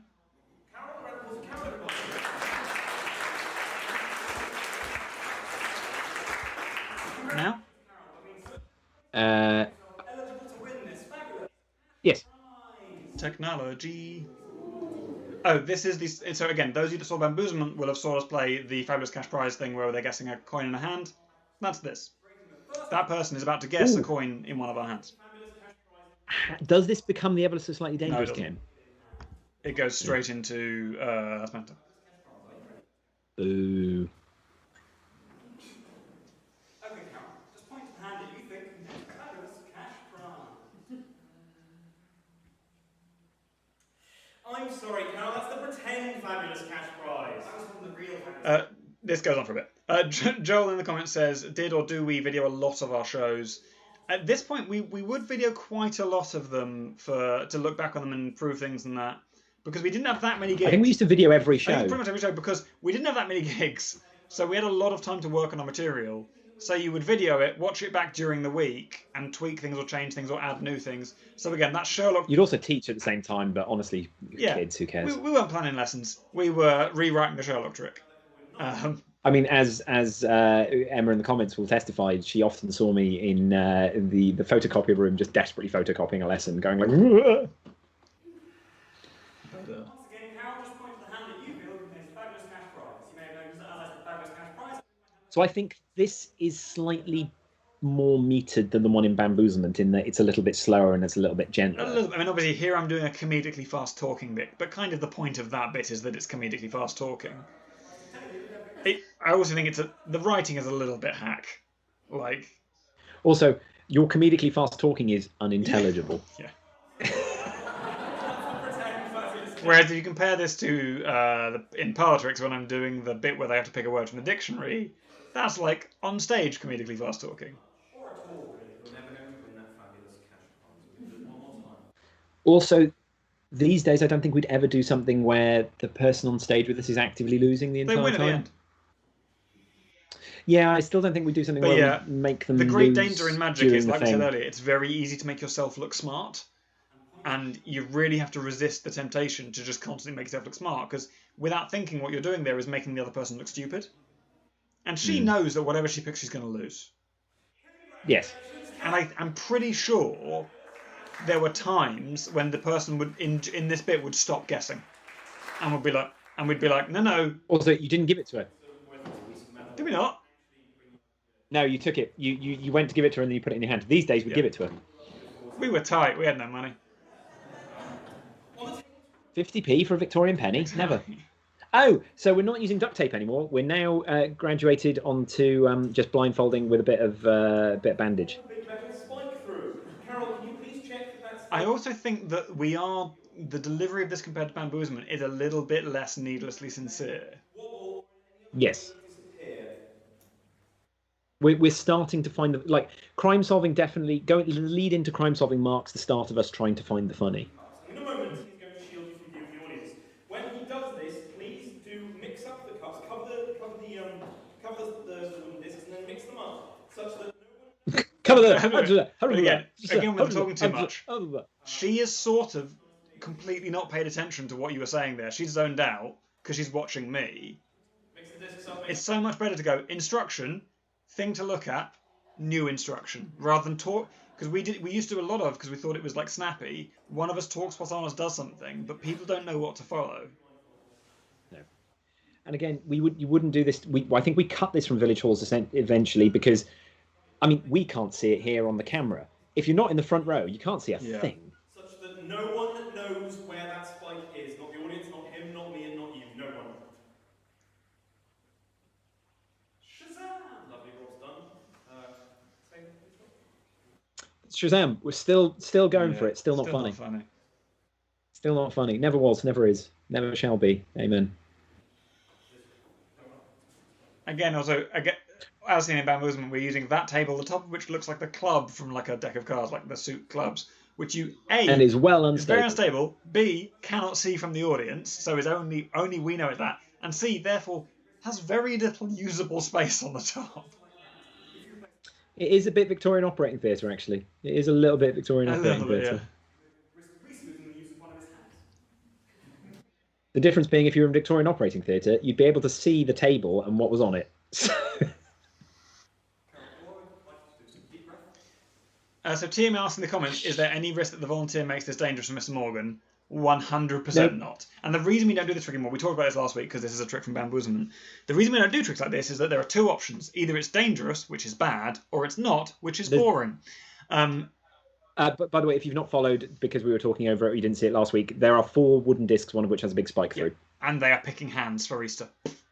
Now? Yes. Technology. Oh, this is the... So again, those of you that saw Bamboozlement will have saw us play the Fabulous Cash Prize thing where they're guessing a coin in a hand. That's this. That person is about to guess a coin in one of our hands. Does this become the ever so slightly dangerous game? It goes straight into Asmenta. Boo. Okay, Carol, just point to the hand that you think contains the fabulous cash prize. I'm sorry, Carol, that's the pretend fabulous cash prize. That was from the real fabulous. This goes on for a bit. Joel in the comments says, did or do we video a lot of our shows? At this point, we would video quite a lot of them to look back on them and improve things and that. Because we didn't have that many gigs. I think we used to video every show. I think pretty much every show because we didn't have that many gigs. So we had a lot of time to work on our material. So you would video it, watch it back during the week, and tweak things or change things or add new things. So again, that's Sherlock. You'd also teach at the same time, but honestly, kids, who cares? We weren't planning lessons. We were rewriting the Sherlock trick. I mean, as Emma in the comments will testify, she often saw me in the photocopier room just desperately photocopying a lesson, going like... Whoa! Once again, Carol, just point to the hand that you feel contains the fabulous cash prize. You may have noticed that as the fabulous cash prize. So I think this is slightly more metered than the one in Bamboozlement in that it's a little bit slower and it's a little bit gentler. I mean, obviously here I'm doing a comedically fast talking bit, but kind of the point of that bit is that it's comedically fast talking. I also think the writing is a little bit hack. Like, also, your comedically fast talking is unintelligible. Yeah. Whereas if you compare this to in Partrix when I'm doing the bit where they have to pick a word from the dictionary, that's like on stage comedically fast talking. Also, these days I don't think we'd ever do something where the person on stage with us is actively losing the entire time. They win at the end. Yeah, I still don't think we do something where we make them. The great lose danger in magic is, like we I said earlier, it's very easy to make yourself look smart, and you really have to resist the temptation to just constantly make yourself look smart, because without thinking, what you're doing there is making the other person look stupid, and she knows that whatever she picks, she's going to lose. Yes. And I'm pretty sure there were times when the person would in this bit would stop guessing, and we'd be like, no. Also, you didn't give it to her. Did we not? No, you took it. You went to give it to her and then you put it in your hand. These days, we'd give it to her. We were tight. We had no money. 50p for a Victorian penny? Never. Oh, so we're not using duct tape anymore. We're now graduated onto just blindfolding with a bit of bandage. I also think that the delivery of this compared to Bamboozlement is a little bit less needlessly sincere. Yes. We're starting to find the like crime solving definitely go lead into crime solving marks the start of us trying to find the funny. In a moment, he's going to shield you from view of the audience. When he does this, please do mix up the cups, cover the wooden discs, and then mix them up such that no one. Cover again, we're talking too much. She is sort of completely not paid attention to what you were saying there. She's zoned out because she's watching me. Mix the discs up. It's so much better to go instruction, thing to look at, new instruction, rather than talk. Because we used to do a lot of, because we thought it was like snappy. One of us talks while someone else does something, but people don't know what to follow. No. And again, you wouldn't do this. I think we cut this from Village Halls eventually because, I mean, we can't see it here on the camera. If you're not in the front row, you can't see a thing. Such that no one knows where that spike is. Not the audience, not him, not me, and not you. No one. Shazam! Lovely, Rob's done. Shazam, we're still going for it. Still not funny. Still not funny. Never was, never is, never shall be. Amen. Again, as seen in Bamboozlement, we're using that table, the top of which looks like the club from like a deck of cards, like the suit clubs, which you and is well unstable. Is very unstable. B, cannot see from the audience, so is only we know it's that, and C, therefore, has very little usable space on the top. It is a bit Victorian operating theatre, actually. It is a little bit Victorian operating theatre. The difference being, if you're in Victorian operating theatre, you'd be able to see the table and what was on it. So TM asks in the comments, is there any risk that the volunteer makes this dangerous for Mr. Morgan? 100% not. And the reason we don't do this trick anymore, we talked about this last week because this is a trick from Bamboozlement. The reason we don't do tricks like this is that there are two options. Either it's dangerous, which is bad, or it's not, which is boring. But by the way, if you've not followed, because we were talking over it, you didn't see it last week, there are 4 wooden discs, one of which has a big spike through. And they are picking hands for Easter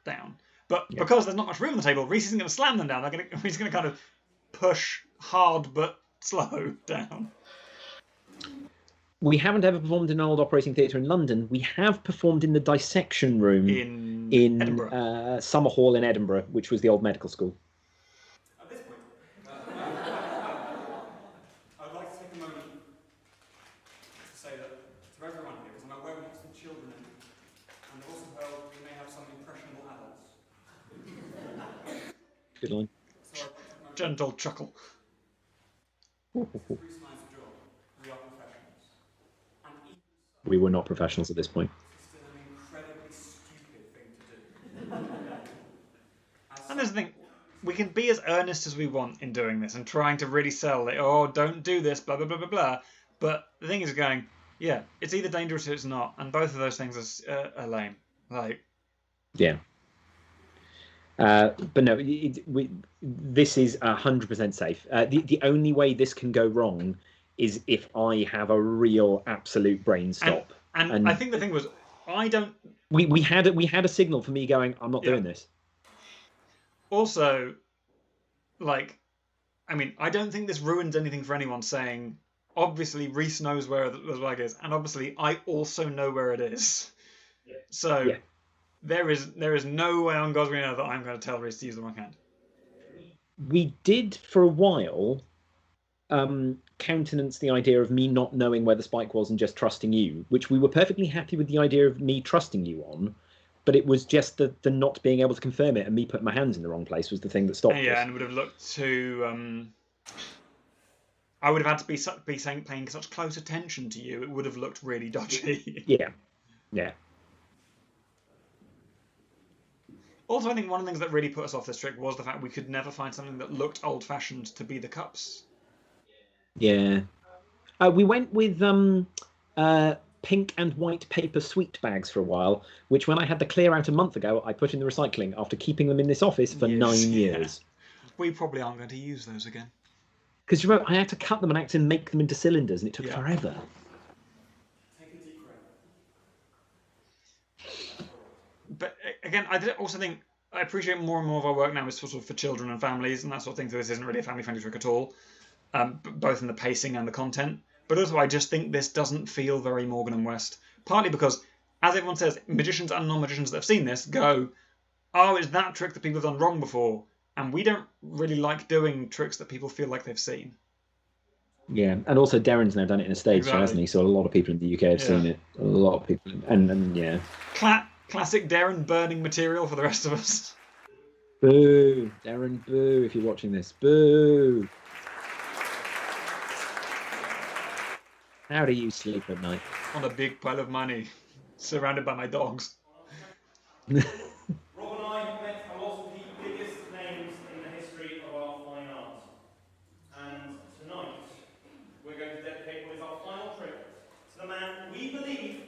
down. But because there's not much room on the table, Reese isn't going to slam them down. He's going to kind of push hard but slow down. We haven't ever performed in an old operating theatre in London. We have performed in the dissection room in Edinburgh. Summer Hall in Edinburgh, which was the old medical school. At this point, I'd like to take a moment to say that to everyone here, because I'm aware we have some children in, and also heard we may have some impressionable adults. Good line. So gentle chuckle. We were not professionals at this point. Still an incredibly stupid thing to do. And there's the thing, we can be as earnest as we want in doing this and trying to really sell it. Oh, don't do this, blah, blah, blah, blah, blah. But the thing is going, yeah, it's either dangerous or it's not. And both of those things are lame. Like, yeah. But no, this is 100% safe. The only way this can go wrong is if I have a real absolute brain stop. And I think the thing was, I don't. We had a signal for me going, I'm not doing this. Also, like, I mean, I don't think this ruins anything for anyone saying, obviously Reese knows where the flag is, and obviously I also know where it is. Yeah. So yeah. There is no way on God's green earth that I'm going to tell Reese to use the wrong hand. We did for a while countenance the idea of me not knowing where the spike was and just trusting you, which we were perfectly happy with the idea of me trusting you on, but it was just the not being able to confirm it and me putting my hands in the wrong place was the thing that stopped us. Yeah, and would have looked too... I would have had to be paying such close attention to you, it would have looked really dodgy. Yeah. Yeah. Also, I think one of the things that really put us off this trick was the fact we could never find something that looked old-fashioned to be the cups. Yeah. We went with pink and white paper sweet bags for a while, which when I had the clear out a month ago, I put in the recycling after keeping them in this office for 9 years. We probably aren't going to use those again. Because you remember, I had to cut them and actually make them into cylinders, and it took forever. Take a deep breath. But again, I did also think I appreciate more and more of our work now is sort of for children and families and that sort of thing. So this isn't really a family-friendly trick at all, both in the pacing and the content. But also, I just think this doesn't feel very Morgan and West. Partly because, as everyone says, magicians and non-magicians that have seen this go, "Oh, it's that trick that people have done wrong before," and we don't really like doing tricks that people feel like they've seen. Yeah, and also Darren's now done it in a stage show, hasn't Exactly. he? So a lot of people in the UK have seen Yeah. it. A lot of people, and yeah. Classic Darren burning material for the rest of us. Boo, Darren, boo! If you're watching this, boo! How do you sleep at night? On a big pile of money, surrounded by my dogs. Rob and I have met a lot of the biggest names in the history of our fine art. And tonight, we're going to dedicate what is our final trick to the man we believe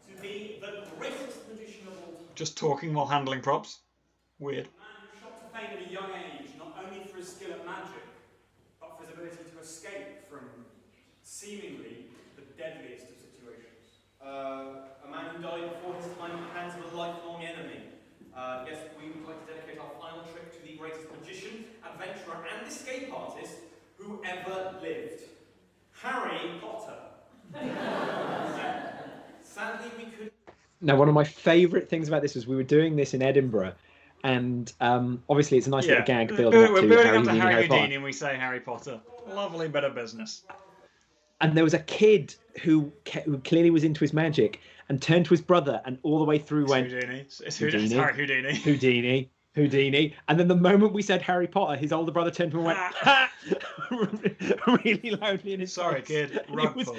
to be the greatest magician of all time. Just talking while handling props. Weird. A man who shot to fame at a young age, not only for his skill at magic, but for his ability to escape from seemingly the deadliest of situations. A man who died before his time at the hands of a lifelong enemy. Yes, we would like to dedicate our final trick to the greatest magician, adventurer, and escape artist who ever lived. Harry Potter. Sadly, we could. Now, one of my favourite things about this was we were doing this in Edinburgh, and obviously it's a nice little gag building up We're to building up to Harry Harry Potter. Houdini and we say Harry Potter. Lovely bit of business. And there was a kid who clearly was into his magic and turned to his brother and all the way through went, Houdini. It's Houdini. Harry Houdini. Houdini, Houdini. And then the moment we said Harry Potter, his older brother turned to him and went, ha! really loudly in his Sorry, face. kid. And Rug pull.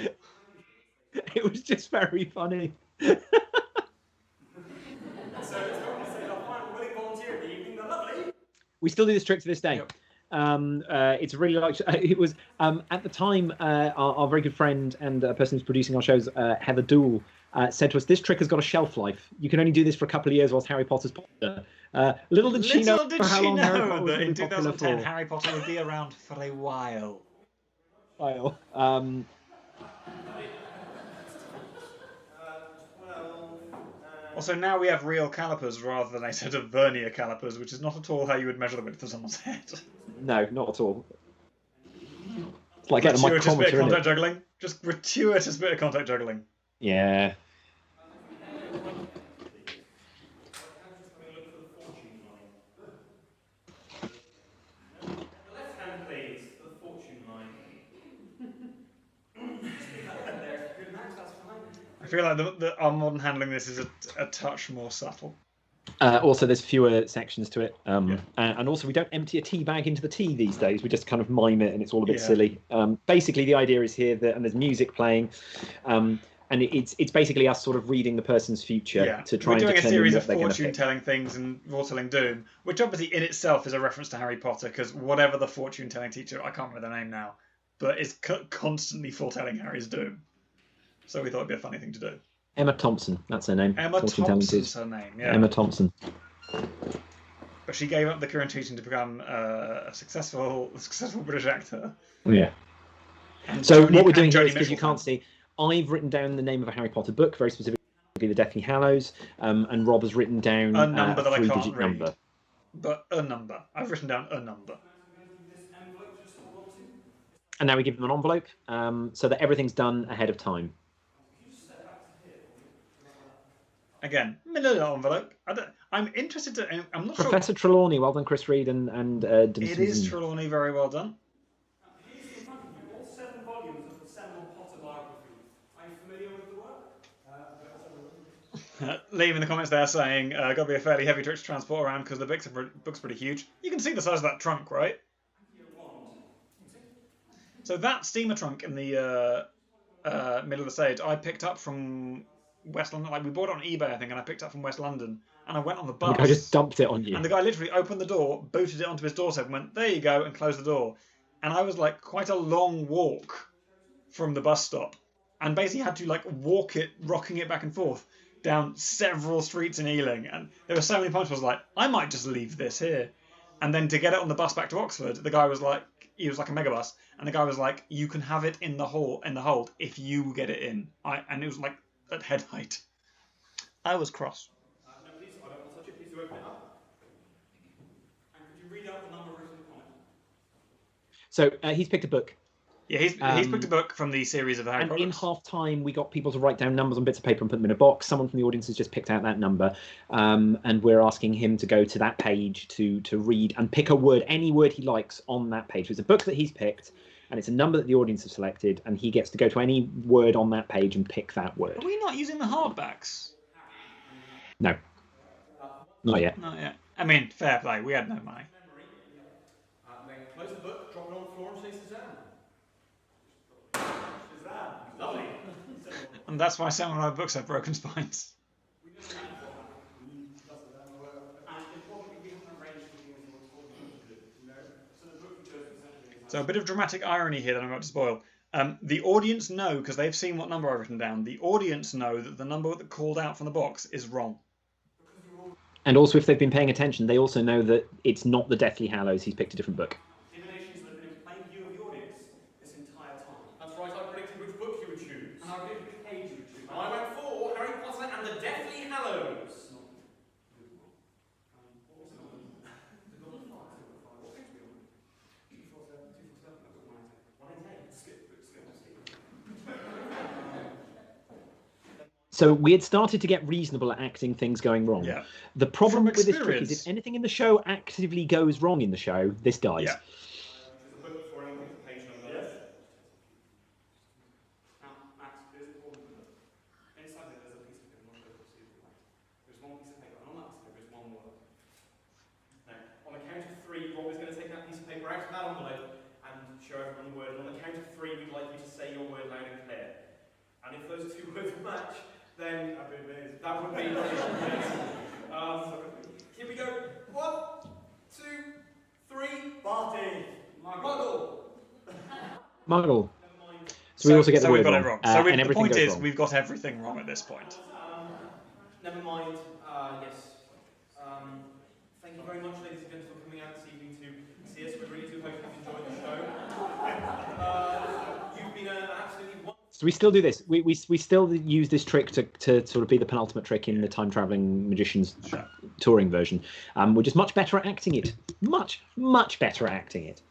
it was just very funny. So it's got to say our final willing volunteer of the evening, the lovely. We still do this trick to this day. Yep. It's really like it was at the time. Our very good friend and person who's producing our shows, Heather Dool, said to us, "This trick has got a shelf life. You can only do this for a couple of years whilst Harry Potter's popular." Little did she know how long Harry Potter was that in going to be popular 2010 for. Harry Potter would be around for a while. Well, Also, now we have real calipers rather than a set of vernier calipers, which is not at all how you would measure the width of someone's head. no, not at all. It's like getting a Gratuitous bit micrometer, of isn't contact it? juggling. Just gratuitous bit of contact juggling. Yeah. The left hand, please, for the fortune line. There's good match, that's fine. I feel like our modern handling this is a touch more subtle. Also, there's fewer sections to it, and also we don't empty a tea bag into the tea these days. We just kind of mime it, and it's all a bit silly. Basically, the idea is here that, and there's music playing, and it's basically us sort of reading the person's future to try and We're doing a determine series what of they're going to pick. fortune-telling things and foretelling doom, which obviously in itself is a reference to Harry Potter, because whatever the fortune-telling teacher, I can't remember their name now, but is constantly foretelling Harry's doom. So we thought it'd be a funny thing to do. Emma Thompson, that's her name. Emma Fortune-telling Thompson's teacher. her name, yeah. Emma Thompson. But she gave up the current teaching to become a successful British actor. Yeah. And So Jodie- what we're doing and here Jodie is, because you Mitchell can't see, I've written down the name of a Harry Potter book, very specifically the Deathly Hallows, and Rob has written down A number that I can't three-digit read. number. But a number. I've written down a number. And now we give them an envelope, so that everything's done ahead of time. Again, manila envelope. I'm interested to. I'm not Professor Trelawney, well done, Chris Reed and sure. It Duncan. is Trelawney, very well done. Here's in front of you all 7 volumes of the seminal Potter biography. Are you familiar with the work? Leave in the comments there saying, got to be a fairly heavy trick to transport around because the book's pretty huge. You can see the size of that trunk, right? So that steamer trunk in the middle of the stage, I picked up from West London. Like we bought it on eBay, I think, and I picked it up from West London. And I went on the bus. I just dumped it on you. And the guy literally opened the door, booted it onto his doorstep, and went, "There you go," and closed the door. And I was like quite a long walk from the bus stop, and basically had to like walk it, rocking it back and forth down several streets in Ealing. And there were so many points where I was like, I might just leave this here. And then to get it on the bus back to Oxford, the guy was like, he was like a megabus, and the guy was like, "You can have it in the hold if you get it in." And it was like at head height. I was cross. No, please, I don't want to touch it. Please do open it up. And could you read out the number written on it? So he's picked a book. Yeah, he's picked a book from the series of the Harry And Potter. in half time, we got people to write down numbers on bits of paper and put them in a box. Someone from the audience has just picked out that number, and we're asking him to go to that page to read and pick a word, any word he likes on that page. It's a book that he's picked, and it's a number that the audience have selected, and he gets to go to any word on that page and pick that word. Are we not using the hardbacks? No, not yet. Not yet. I mean, fair play. We had no money. Then close the book, drop it on the floor, and say Shazam. Shazam. Lovely. And that's why some of our books have broken spines. So a bit of dramatic irony here that I'm about to spoil. The audience know, because they've seen what number I've written down, the audience know that the number that called out from the box is wrong. And also, if they've been paying attention, they also know that it's not the Deathly Hallows. He's picked a different book. Divinations that have been in plain view of the audience this entire time. That's right, I predicted which book you would choose. And I predicted which page you would choose. And I went for Harry Potter and the Deathly Hallows. So we had started to get reasonable at acting things going wrong. Yeah. The problem From with this trick experience. is if anything in the show actively goes wrong in the show, this dies. Yeah. There's a book before anything, page number. Yes. Now, Max, here's the important book. Inside there, there's a piece of paper. I'm not sure if you'll see it. There's one piece of paper, and on that piece of paper is one word. Now, on the count of three, Rob is going to take that piece of paper out of that envelope and show everyone the word. And on the count of three, we'd like you to say your word loud and clear. And if those two words match, then that would be amazing. Here we go. 1, 2, 3. Barty. Muggle. Muggle. Never mind. So we also get the so word we've got wrong. it wrong. And The everything point goes is, wrong. we've got everything wrong at this point. Never mind. Yes. Thank you very much, ladies and gentlemen, for coming out this evening to see us. We really do hope you've enjoyed the show. You've been an absolutely wonderful. So we still do this. We still use this trick to sort of be the penultimate trick in the time traveling magician's touring version. We're just much better at acting it. Much better at acting it.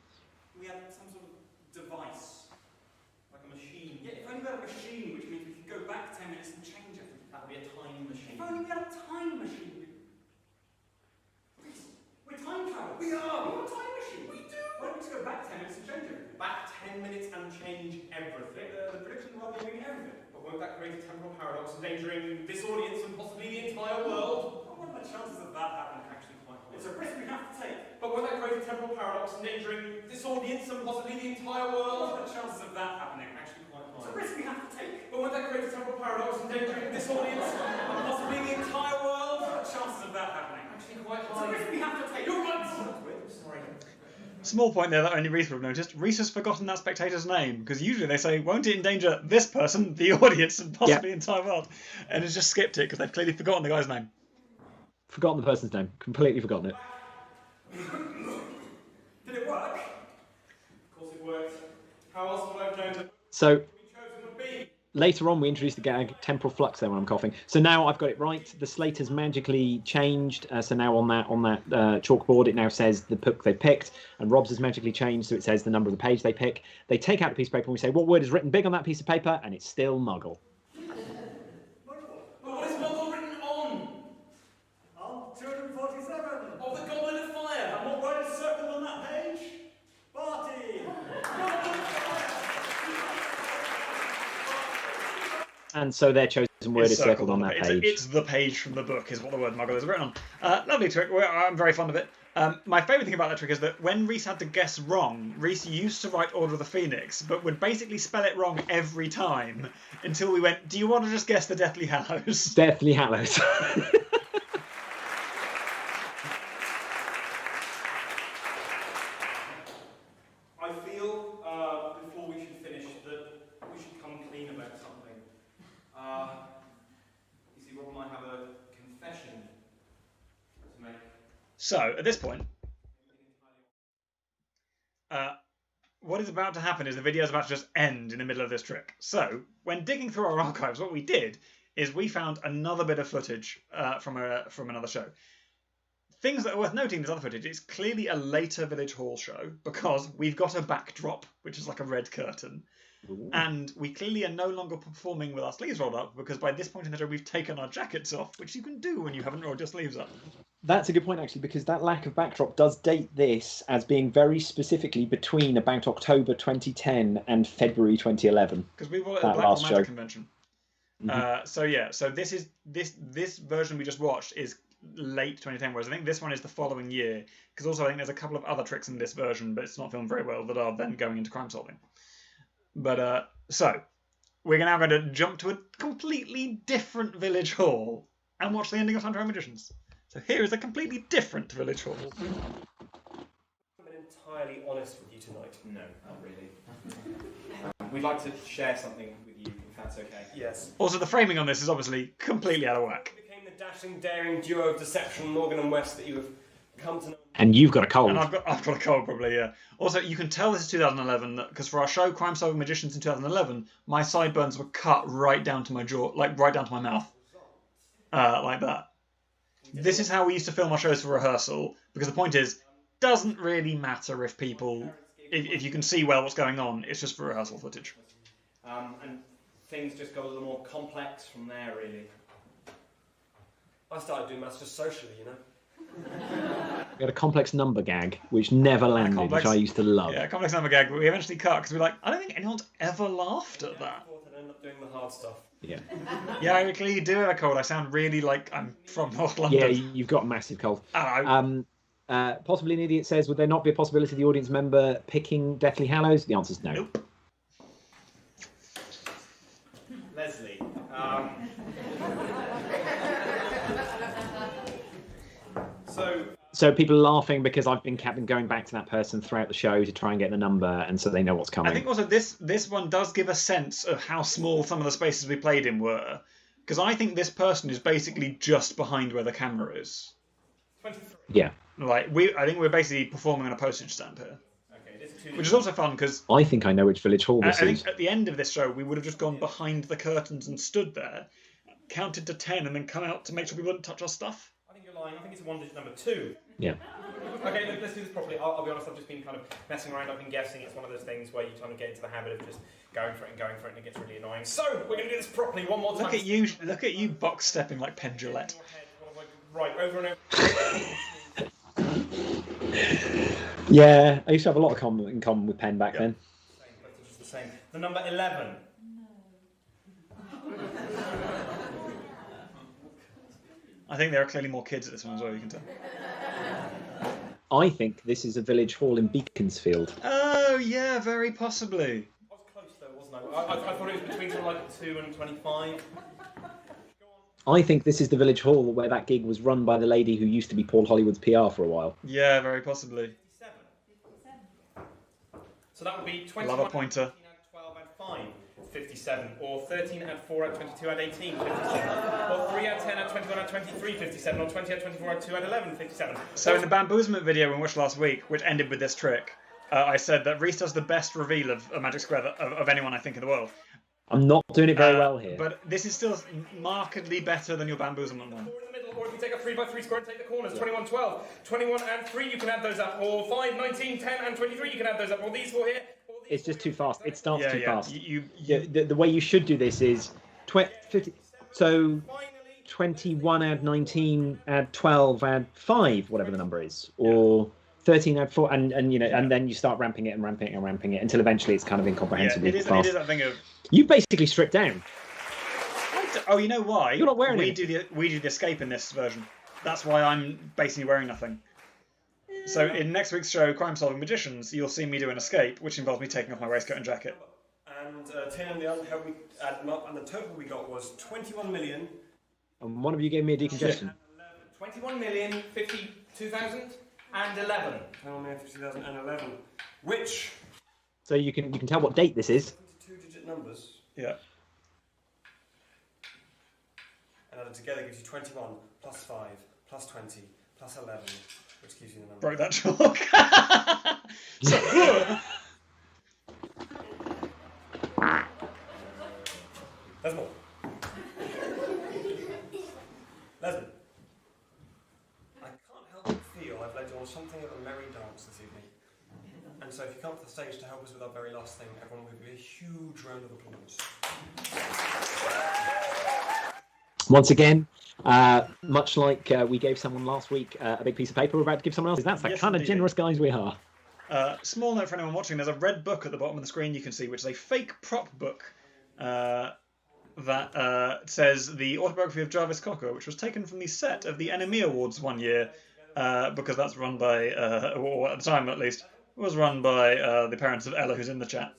We had some sort of device, like a machine. Yeah, if only we had a machine, which means we could go back 10 minutes and change everything. That would be a time machine. If only we had a time machine. We're time travelers. We are. We have a time machine. We do. Why don't we just go back 10 minutes and change everything? Back 10 minutes and change everything. The prediction will be doing everything. But won't that create a temporal paradox, endangering this audience and possibly the entire world? What are the chances of that happening? Actually, quite high. It's a risk we have to take. But won't that create a temporal paradox, endangering this audience and possibly the entire world? What are the chances of that happening? Actually, quite high. It's a risk we have to take. But won't that create a temporal paradox, endangering this audience and possibly the entire world? What are the chances of that happening? Actually, quite high. It's a risk we have to take. You're right. Sorry. Small point there that only Reese would have noticed. Reese has forgotten that spectator's name, because usually they say, won't it endanger this person, the audience, and possibly the entire world? And has just skipped it, because they've clearly forgotten the guy's name. Forgotten the person's name. Completely forgotten it. Did it work? Of course it worked. How else would I have known that So we chosen would be? later on, we introduced the gag temporal flux there when I'm coughing. So now I've got it right. The slate has magically changed. So now on that chalkboard, it now says the book they picked, and Rob's has magically changed, so it says the number of the page they pick. They take out a piece of paper and we say, what word is written big on that piece of paper? And it's still Muggle. But what is Muggle written on? On 247. Of the Goblet of Fire. And what word is circled on that page? Barty. And so their chosen word It's is circled on that page. It's the page from the book is what the word Muggle is written on. Lovely trick. I'm very fond of it. My favourite thing about that trick is that when Reese had to guess wrong, Reese used to write Order of the Phoenix, but would basically spell it wrong every time until we went, do you want to just guess the Deathly Hallows? Deathly Hallows. I feel, before we should finish, that we should come clean about something. You see, Rob and I have a confession to make. So, at this point, what is about to happen is the video is about to just end in the middle of this trick. So, when digging through our archives, what we did is we found another bit of footage from another show. things that are worth noting in this other footage, it's clearly a later Village Hall show because we've got a backdrop, which is like a red curtain. Ooh. And we clearly are no longer performing with our sleeves rolled up because by this point in the show we've taken our jackets off, which you can do when you haven't rolled your sleeves up. That's a good point, actually, because that lack of backdrop does date this as being very specifically between about October 2010 and February 2011. Because we were at the Black Magic convention. Mm-hmm. So this version we just watched is late 2010, whereas I think this one is the following year. Because also I think there's a couple of other tricks in this version, but it's not filmed very well, that are then going into crime solving. But so we're now going to jump to a completely different Village Hall and watch the ending of Time Magicians. So here is a completely different Village Hall. I'm entirely honest with you tonight. No, not really. We'd like to share something with you, if that's okay. Yes. Also, the framing on this is obviously completely out of whack. You became the dashing, daring duo of deception, Morgan and West, that you have come to know. And you've got a cold. And I've got a cold, probably, yeah. Also, you can tell this is 2011 because for our show, Crime Solving Magicians in 2011, my sideburns were cut right down to my jaw, like right down to my mouth. Like that. This is how we used to film our shows for rehearsal, because the point is, doesn't really matter if people, if you can see well what's going on, it's just for rehearsal footage. And things just go a little more complex from there, really. I started doing maths just socially, you know. We had a complex number gag, which never landed, which I used to love. Yeah, complex number gag, but we eventually cut because we were like, I don't think anyone's ever laughed at that. And end up doing the hard stuff. Yeah. Yeah, I clearly do have a cold. I sound really like I'm from North London. Yeah, you've got a massive cold. I Possibly an idiot says, would there not be a possibility of the audience member picking Deathly Hallows? The answer is no. Nope. Leslie, So people are laughing because I've been going back to that person throughout the show to try and get the number, and so they know what's coming. I think also this one does give a sense of how small some of the spaces we played in were, because I think this person is basically just behind where the camera is. 23. Yeah. Like I think we're basically performing on a postage stamp here. Okay, Which is also fun because I think I know which Village Hall I this think is. at the end of this show we would have just gone behind the curtains and stood there, counted to 10, and then come out to make sure we wouldn't touch our stuff. I think you're lying. I think it's one digit number 2. Yeah. Okay, let's do this properly. I'll be honest, I've just been kind of messing around. I've been guessing. It's one of those things where you kind of get into the habit of just going for it, and it gets really annoying. So, we're going to do this properly one more time. Look at you box stepping like Penn Jillette. Right, over and over. Yeah, I used to have a lot in common with Penn back then. Just the same. The number 11. I think there are clearly more kids at this one as well, you can tell. I think this is a Village Hall in Beaconsfield. Oh, yeah, very possibly. I was close though, wasn't I? I thought it was between sort of like 2 and 25. I think this is the Village Hall where that gig was run by the lady who used to be Paul Hollywood's PR for a while. Yeah, very possibly. 57. So that would be 21. Love a pointer. 12 and 5. 57, or 13 and 4 at 22 at 18, 57, or 3 at 10 at 21 at 23, 57, or 20 at 24 at 2 at 11, 57. So in the bamboozlement video we watched last week, which ended with this trick, I said that Reese does the best reveal of a Magic Square of anyone I think in the world. I'm not doing it very well here. But this is still markedly better than your bamboozlement one. 4 in the middle, or if you take a 3 by 3 square and take the corners, 21, 12, 21 and 3, you can add those up, or 5, 19, 10 and 23, you can add those up, or these 4 here. It's just too fast. It starts too fast. The way you should do this is 50. So 21 add 19 add 12 add 5, whatever the number is, or 13 add 4, and then you start ramping it until eventually it's kind of incomprehensibly fast. It is that thing of you basically stripped down. Oh, you know why? You're not wearing we it. do the escape in this version. That's why I'm basically wearing nothing. So in next week's show, Crime Solving Magicians, you'll see me do an escape, which involves me taking off my waistcoat and jacket. And Tim and Leon helped me add them up, and the total we got was 21 million. And one of you gave me a decongestion. 21,052,011. 21,052,011. Which? So you can tell what date this is. 2-digit numbers. Yeah. And added together gives you 21 plus 5 plus 20 plus 11. Which gives you the number. Broke that chalk. There's more. Leslie. I can't help so if you come to the stage to help us with our very last thing, everyone will give you a huge round of applause. Once again, much like we gave someone last week a big piece of paper, we're about to give someone else. That's the kind of generous guys we are. Small note for anyone watching, there's a red book at the bottom of the screen you can see, which is a fake prop book that says the autobiography of Jarvis Cocker, which was taken from the set of the NME Awards one year, because that's run by, or at the time at least, was run by the parents of Ella, who's in the chat.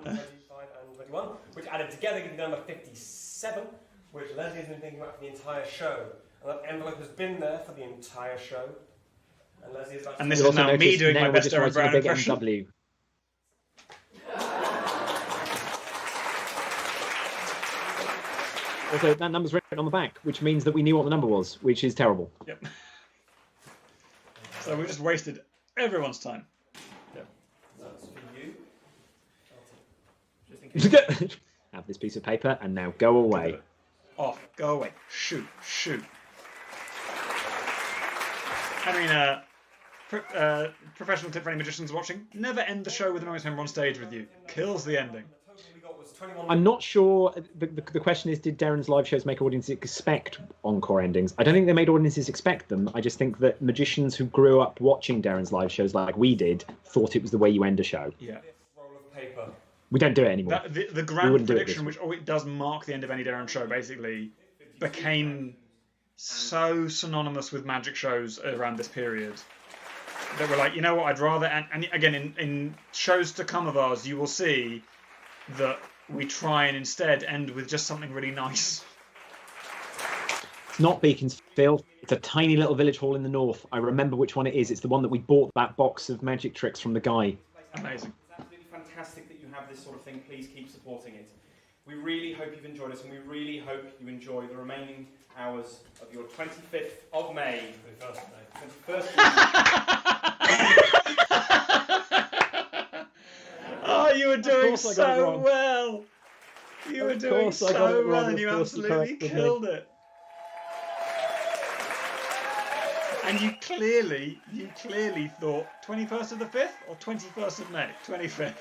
11, 25 and 21, which added together give you the number 57, which Leslie has been thinking about for the entire show. And that envelope has been there for the entire show. And Leslie is and this is now me doing my best Derek Brown impression. MW. Also, that number's written on the back, which means that we knew what the number was, which is terrible. Yep. So we just wasted everyone's time. Yep. That's for you. Just in case. Have this piece of paper and now go away. Off. Go away. Shoot. Shoot. I mean, professional tip for any magicians watching: never end the show with a moment when we're on stage with you. Kills the ending. I'm not sure. The question is, did Darren's live shows make audiences expect encore endings? I don't think they made audiences expect them. I just think that magicians who grew up watching Darren's live shows like we did thought it was the way you end a show. Yeah. Roll of paper. We don't do it anymore. The grand prediction, which it does mark the end of any Darren show, basically became so synonymous with magic shows around this period that we're like, you know what, I'd rather... And again, in shows to come of ours, you will see that we try and instead end with just something really nice. It's not Beaconsfield. It's a tiny little village hall in the north. I remember which one it is. It's the one that we bought that box of magic tricks from the guy. Amazing. It's absolutely fantastic that you have this sort of thing. Please keep supporting it. We really hope you've enjoyed us, and we really hope you enjoy the remaining hours of your 25th of May. 21st of May. Oh, you were doing so well. You were doing so well, and you absolutely killed it. And you clearly thought 21st of the 5th or 21st of May? 25th.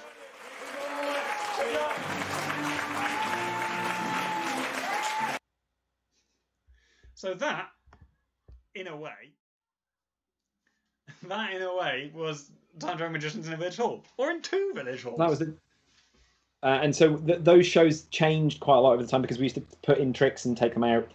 So that, in a way, was Time Traveling Magicians in a Village Hall, or in 2 village halls. That was it. And so those shows changed quite a lot over the time because we used to put in tricks and take them out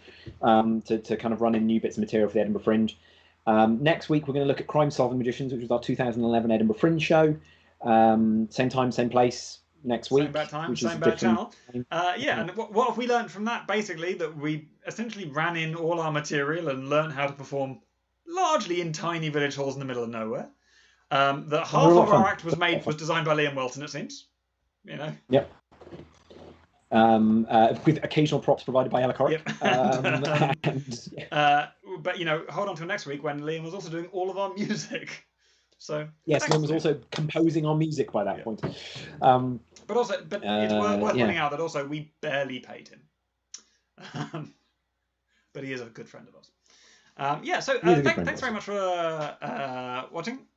to kind of run in new bits of material for the Edinburgh Fringe. Next week, we're going to look at Crime Solving Magicians, which was our 2011 Edinburgh Fringe show. Same time, same place next week. Same bad time, same bad channel. Yeah, and what have we learned from that? Basically, that we essentially ran in all our material and learned how to perform largely in tiny village halls in the middle of nowhere. That half of our act was designed by Liam Welton, it seems. You know. Yep. With occasional props provided by Ella Corrick. Yep. But you know, hold on till next week when Liam was also doing all of our music. So yes, Liam was also composing our music by that point. But it's worth pointing out that also we barely paid him. But he is a good friend of ours. So thanks very much for watching.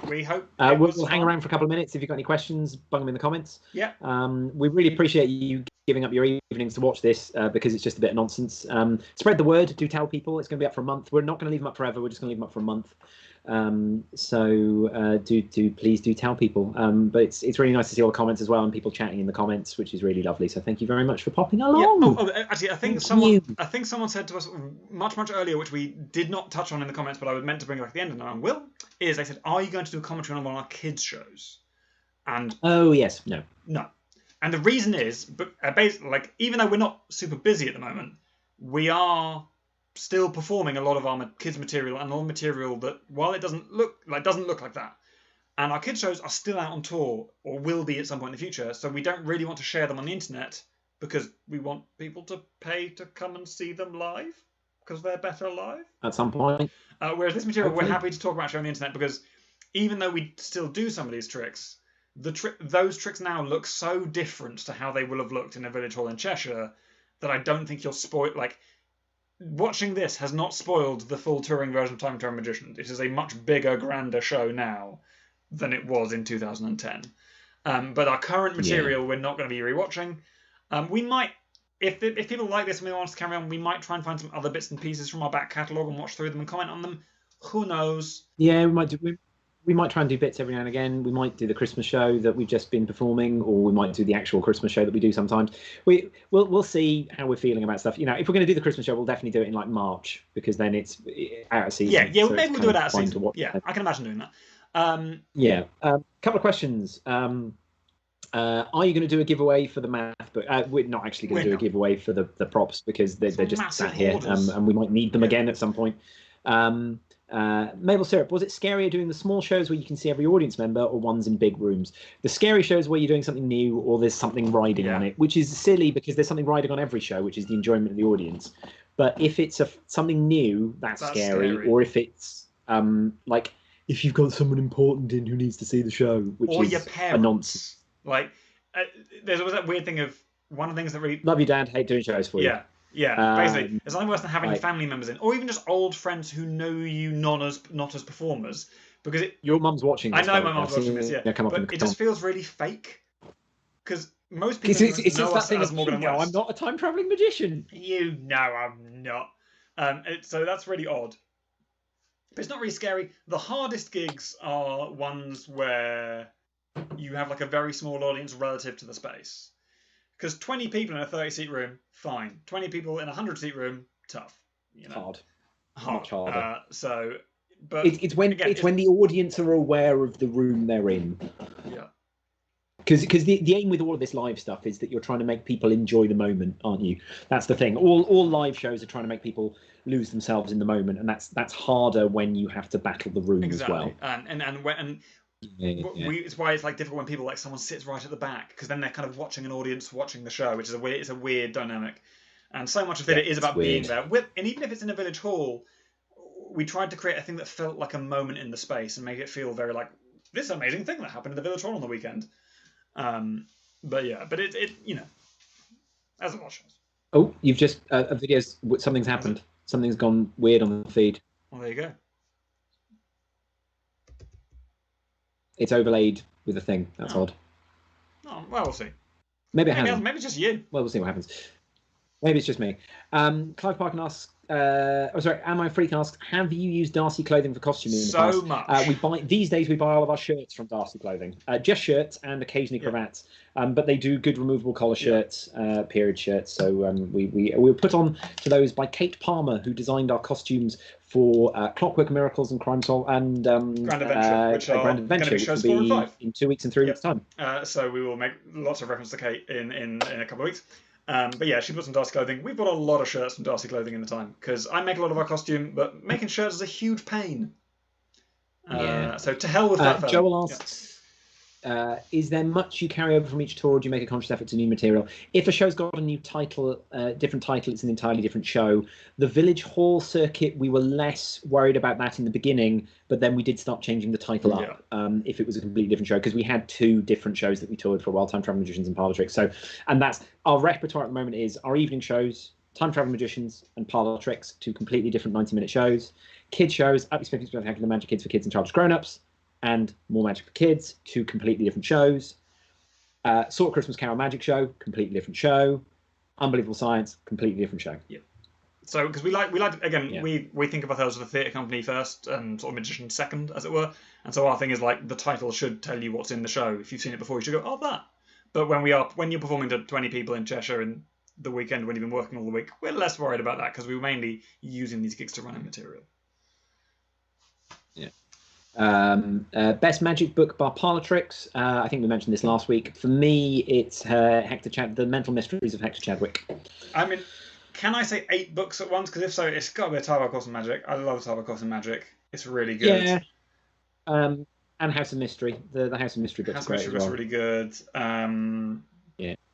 We hope we'll hang around for a couple of minutes. If you've got any questions, bung them in the comments. Yeah. We really appreciate you giving up your evenings to watch this because it's just a bit of nonsense. Spread the word. Do tell people. It's going to be up for a month. We're not going to leave them up forever. We're just going to leave them up for a month. Please do tell people. But it's really nice to see all the comments as well and people chatting in the comments, which is really lovely. So thank you very much for popping along. Yeah. Actually, I think someone said to us much earlier, which we did not touch on in the comments, but I was meant to bring it up at the end, and I will. Is they said, are you going to do a commentary on one of our kids' shows? And yes, no. And the reason is, basically, like, even though we're not super busy at the moment, we are still performing a lot of our kids' material and all material that, while it doesn't look like that, and our kids' shows are still out on tour or will be at some point in the future. So we don't really want to share them on the internet because we want people to pay to come and see them live because they're better live at some point. Whereas this material, we're happy to talk about sharing on the internet because even though we still do some of these tricks, those tricks now look so different to how they will have looked in a village hall in Cheshire that I don't think you'll spoil. Like, watching this has not spoiled the full touring version of Time Traveling Magicians. It is a much bigger, grander show now than it was in 2010. But our current material, we're not going to be rewatching. We might, if people like this and we want us to carry on, we might try and find some other bits and pieces from our back catalogue and watch through them and comment on them. Who knows? Yeah, we might do. We might try and do bits every now and again. We might do the Christmas show that we've just been performing, or we might do the actual Christmas show that we do sometimes. We'll see how we're feeling about stuff. You know, if we're going to do the Christmas show, we'll definitely do it in like March, because then it's out of season. Yeah, so maybe we'll do it out of season. Yeah, I can imagine doing that. Couple of questions. Are you going to do a giveaway for the math book? We're not actually going to do a giveaway for the props, because they're just sat here, and we might need them again at some point. Maple Syrup, was it scarier doing the small shows where you can see every audience member, or ones in big rooms? The scary shows where you're doing something new, or there's something riding on it, which is silly because there's something riding on every show, which is the enjoyment of the audience. But if it's something new, that's scary. Or if it's like if you've got someone important in who needs to see the show, which or is your parents. a nonsense. Like there's always that weird thing of one of the things that really love you, Dad, hate doing shows for you. Yeah, basically, there's nothing worse than having family members in, or even just old friends who know you not as performers, because your mum's watching this. I know my mum's watching this, but it just feels really fake, because most people know us as Morgan and West. I'm not a time traveling magician. You know I'm not. So that's really odd. But it's not really scary. The hardest gigs are ones where you have like a very small audience relative to the space. Because 20 people in a 30-seat room, fine. 20 people in a 100-seat room, tough. You know? Hard. Much harder. But it's when the audience are aware of the room they're in. Yeah. Because the aim with all of this live stuff is that you're trying to make people enjoy the moment, aren't you? That's the thing. All live shows are trying to make people lose themselves in the moment, and that's harder when you have to battle the room as well. It's why it's like difficult when people, like, someone sits right at the back, because then they're kind of watching an audience watching the show, which is a weird dynamic. And so much of it is about being there. And even if it's in a village hall, we tried to create a thing that felt like a moment in the space and make it feel very like this amazing thing that happened in the village hall on the weekend. But it you know, as a lot of shows. Oh, you've just a video's something's happened. Something's gone weird on the feed. Well, there you go. It's overlaid with a thing. That's odd. Oh, well, we'll see. Maybe it hasn't. Maybe it's just you. Well, we'll see what happens. Maybe it's just me. Clive Parkin asks, Am I Freak asks, have you used Darcy clothing for costuming in the past? So much. These days we buy all of our shirts from Darcy clothing. Just shirts and occasionally cravats. But they do good removable collar shirts, period shirts. So we were put on to those by Kate Palmer, who designed our costumes for Clockwork Miracles and Crime Solve and Grand Adventure, which Grand Adventure, which will be in 2 weeks and 3 weeks' time. So we will make lots of reference to Kate in a couple of weeks. But yeah, she put some Darcy clothing. We bought a lot of shirts from Darcy clothing in the time, because I make a lot of our costume, but making shirts is a huge pain. So to hell with that. Joel asks, is there much you carry over from each tour, or do you make a conscious effort to new material? If a show's got a new title, different title, it's an entirely different show. The Village Hall circuit, we were less worried about that in the beginning, but then we did start changing the title up if it was a completely different show, because we had 2 different shows that we toured for a while, Time Travel Magicians and Parlor Tricks. So, and that's our repertoire at the moment is our evening shows, Time Travel Magicians and Parlor Tricks, 2 completely different 90-minute shows. Kids shows, Up Your Spiffing Spectacular Magic Kids for Kids and Childish Grown-Ups, and More Magic for Kids, 2 completely different shows. Sort of Christmas Carol Magic Show, completely different show. Unbelievable Science, completely different show. Yeah. So because we like again, we think of ourselves as a theatre company first and sort of magician second, as it were. And so our thing is like the title should tell you what's in the show. If you've seen it before, you should go, oh, that. But when you're performing to 20 people in Cheshire in the weekend when you've been working all the week, we're less worried about that, because we're mainly using these gigs to run in material. Best magic book by Parlor Tricks. I think we mentioned this last week. For me, it's The Mental Mysteries of Hector Chadwick. I mean, can I say 8 books at once? Because if so, it's got to be a Tarbar Course in Magic. I love Tarbar Course in Magic. It's really good. Yeah. And House of Mystery. The House of Mystery book is great as well. Really good.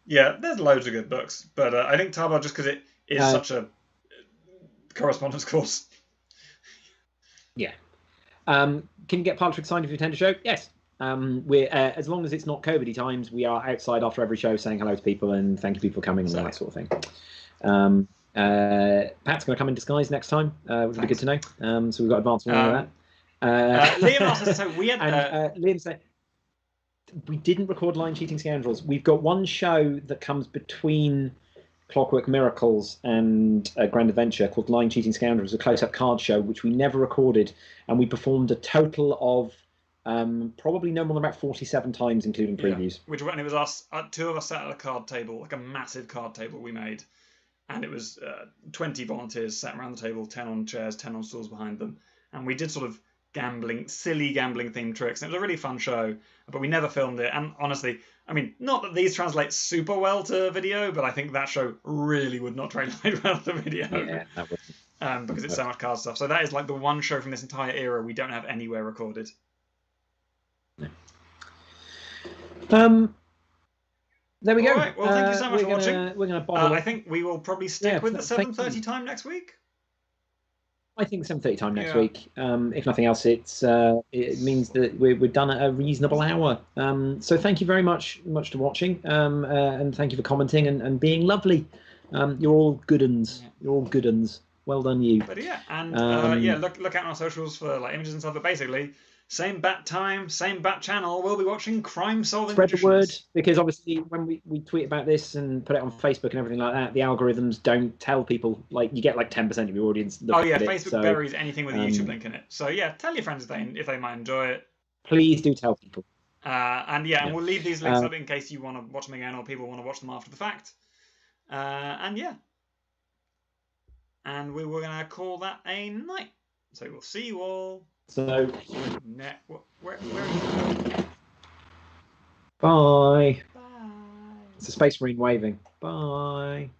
Yeah, there's loads of good books, but I think Tarbar, just because it is such a correspondence course. Yeah. Can you get Parlor Tricks signed if you attend a show? Yes. We're as long as it's not COVID times, we are outside after every show saying hello to people and thank you people for coming and all that sort of thing. Pat's going to come in disguise next time, which would be good to know. So we've got advance on all of Liam asked us, so we had... Liam said, we didn't record Line Cheating Scoundrels. We've got one show that comes between Clockwork Miracles and Grand Adventure called Line Cheating Scoundrels, a close-up card show, which we never recorded, and we performed a total of probably no more than about 47 times, including previews. Yeah. Which, when it was us, two of us sat at a card table, like a massive card table we made, and it was 20 volunteers sat around the table, 10 on chairs, 10 on stools behind them, and we did sort of silly gambling themed tricks. And it was a really fun show, but we never filmed it. And honestly, I mean, not that these translate super well to video, but I think that show really would not translate well to video. Yeah, that would. Because it's so much card stuff. So that is like the one show from this entire era we don't have anywhere recorded. There we go. All right. Well, thank you so much for watching. We're going to bother. I think we will probably stick with the 7:30 time next week. I think 7:30 time next week. If nothing else, it means that we're done at a reasonable hour. So thank you very much to watching, and thank you for commenting and being lovely. You're all good uns. You're all good uns. Well done, you. But yeah, and look out on our socials for like images and stuff. But basically, same bat time, same bat channel. We'll be watching Crime Solving. Spread the word, because obviously when we tweet about this and put it on Facebook and everything like that, the algorithms don't tell people. Like, you get like 10% of your audience. Facebook buries anything with a YouTube link in it. So yeah, tell your friends if they might enjoy it. Please do tell people. And we'll leave these links up in case you want to watch them again or people want to watch them after the fact. And we were going to call that a night. So we'll see you all. So, where are you going? Bye. Bye. It's a Space Marine waving. Bye.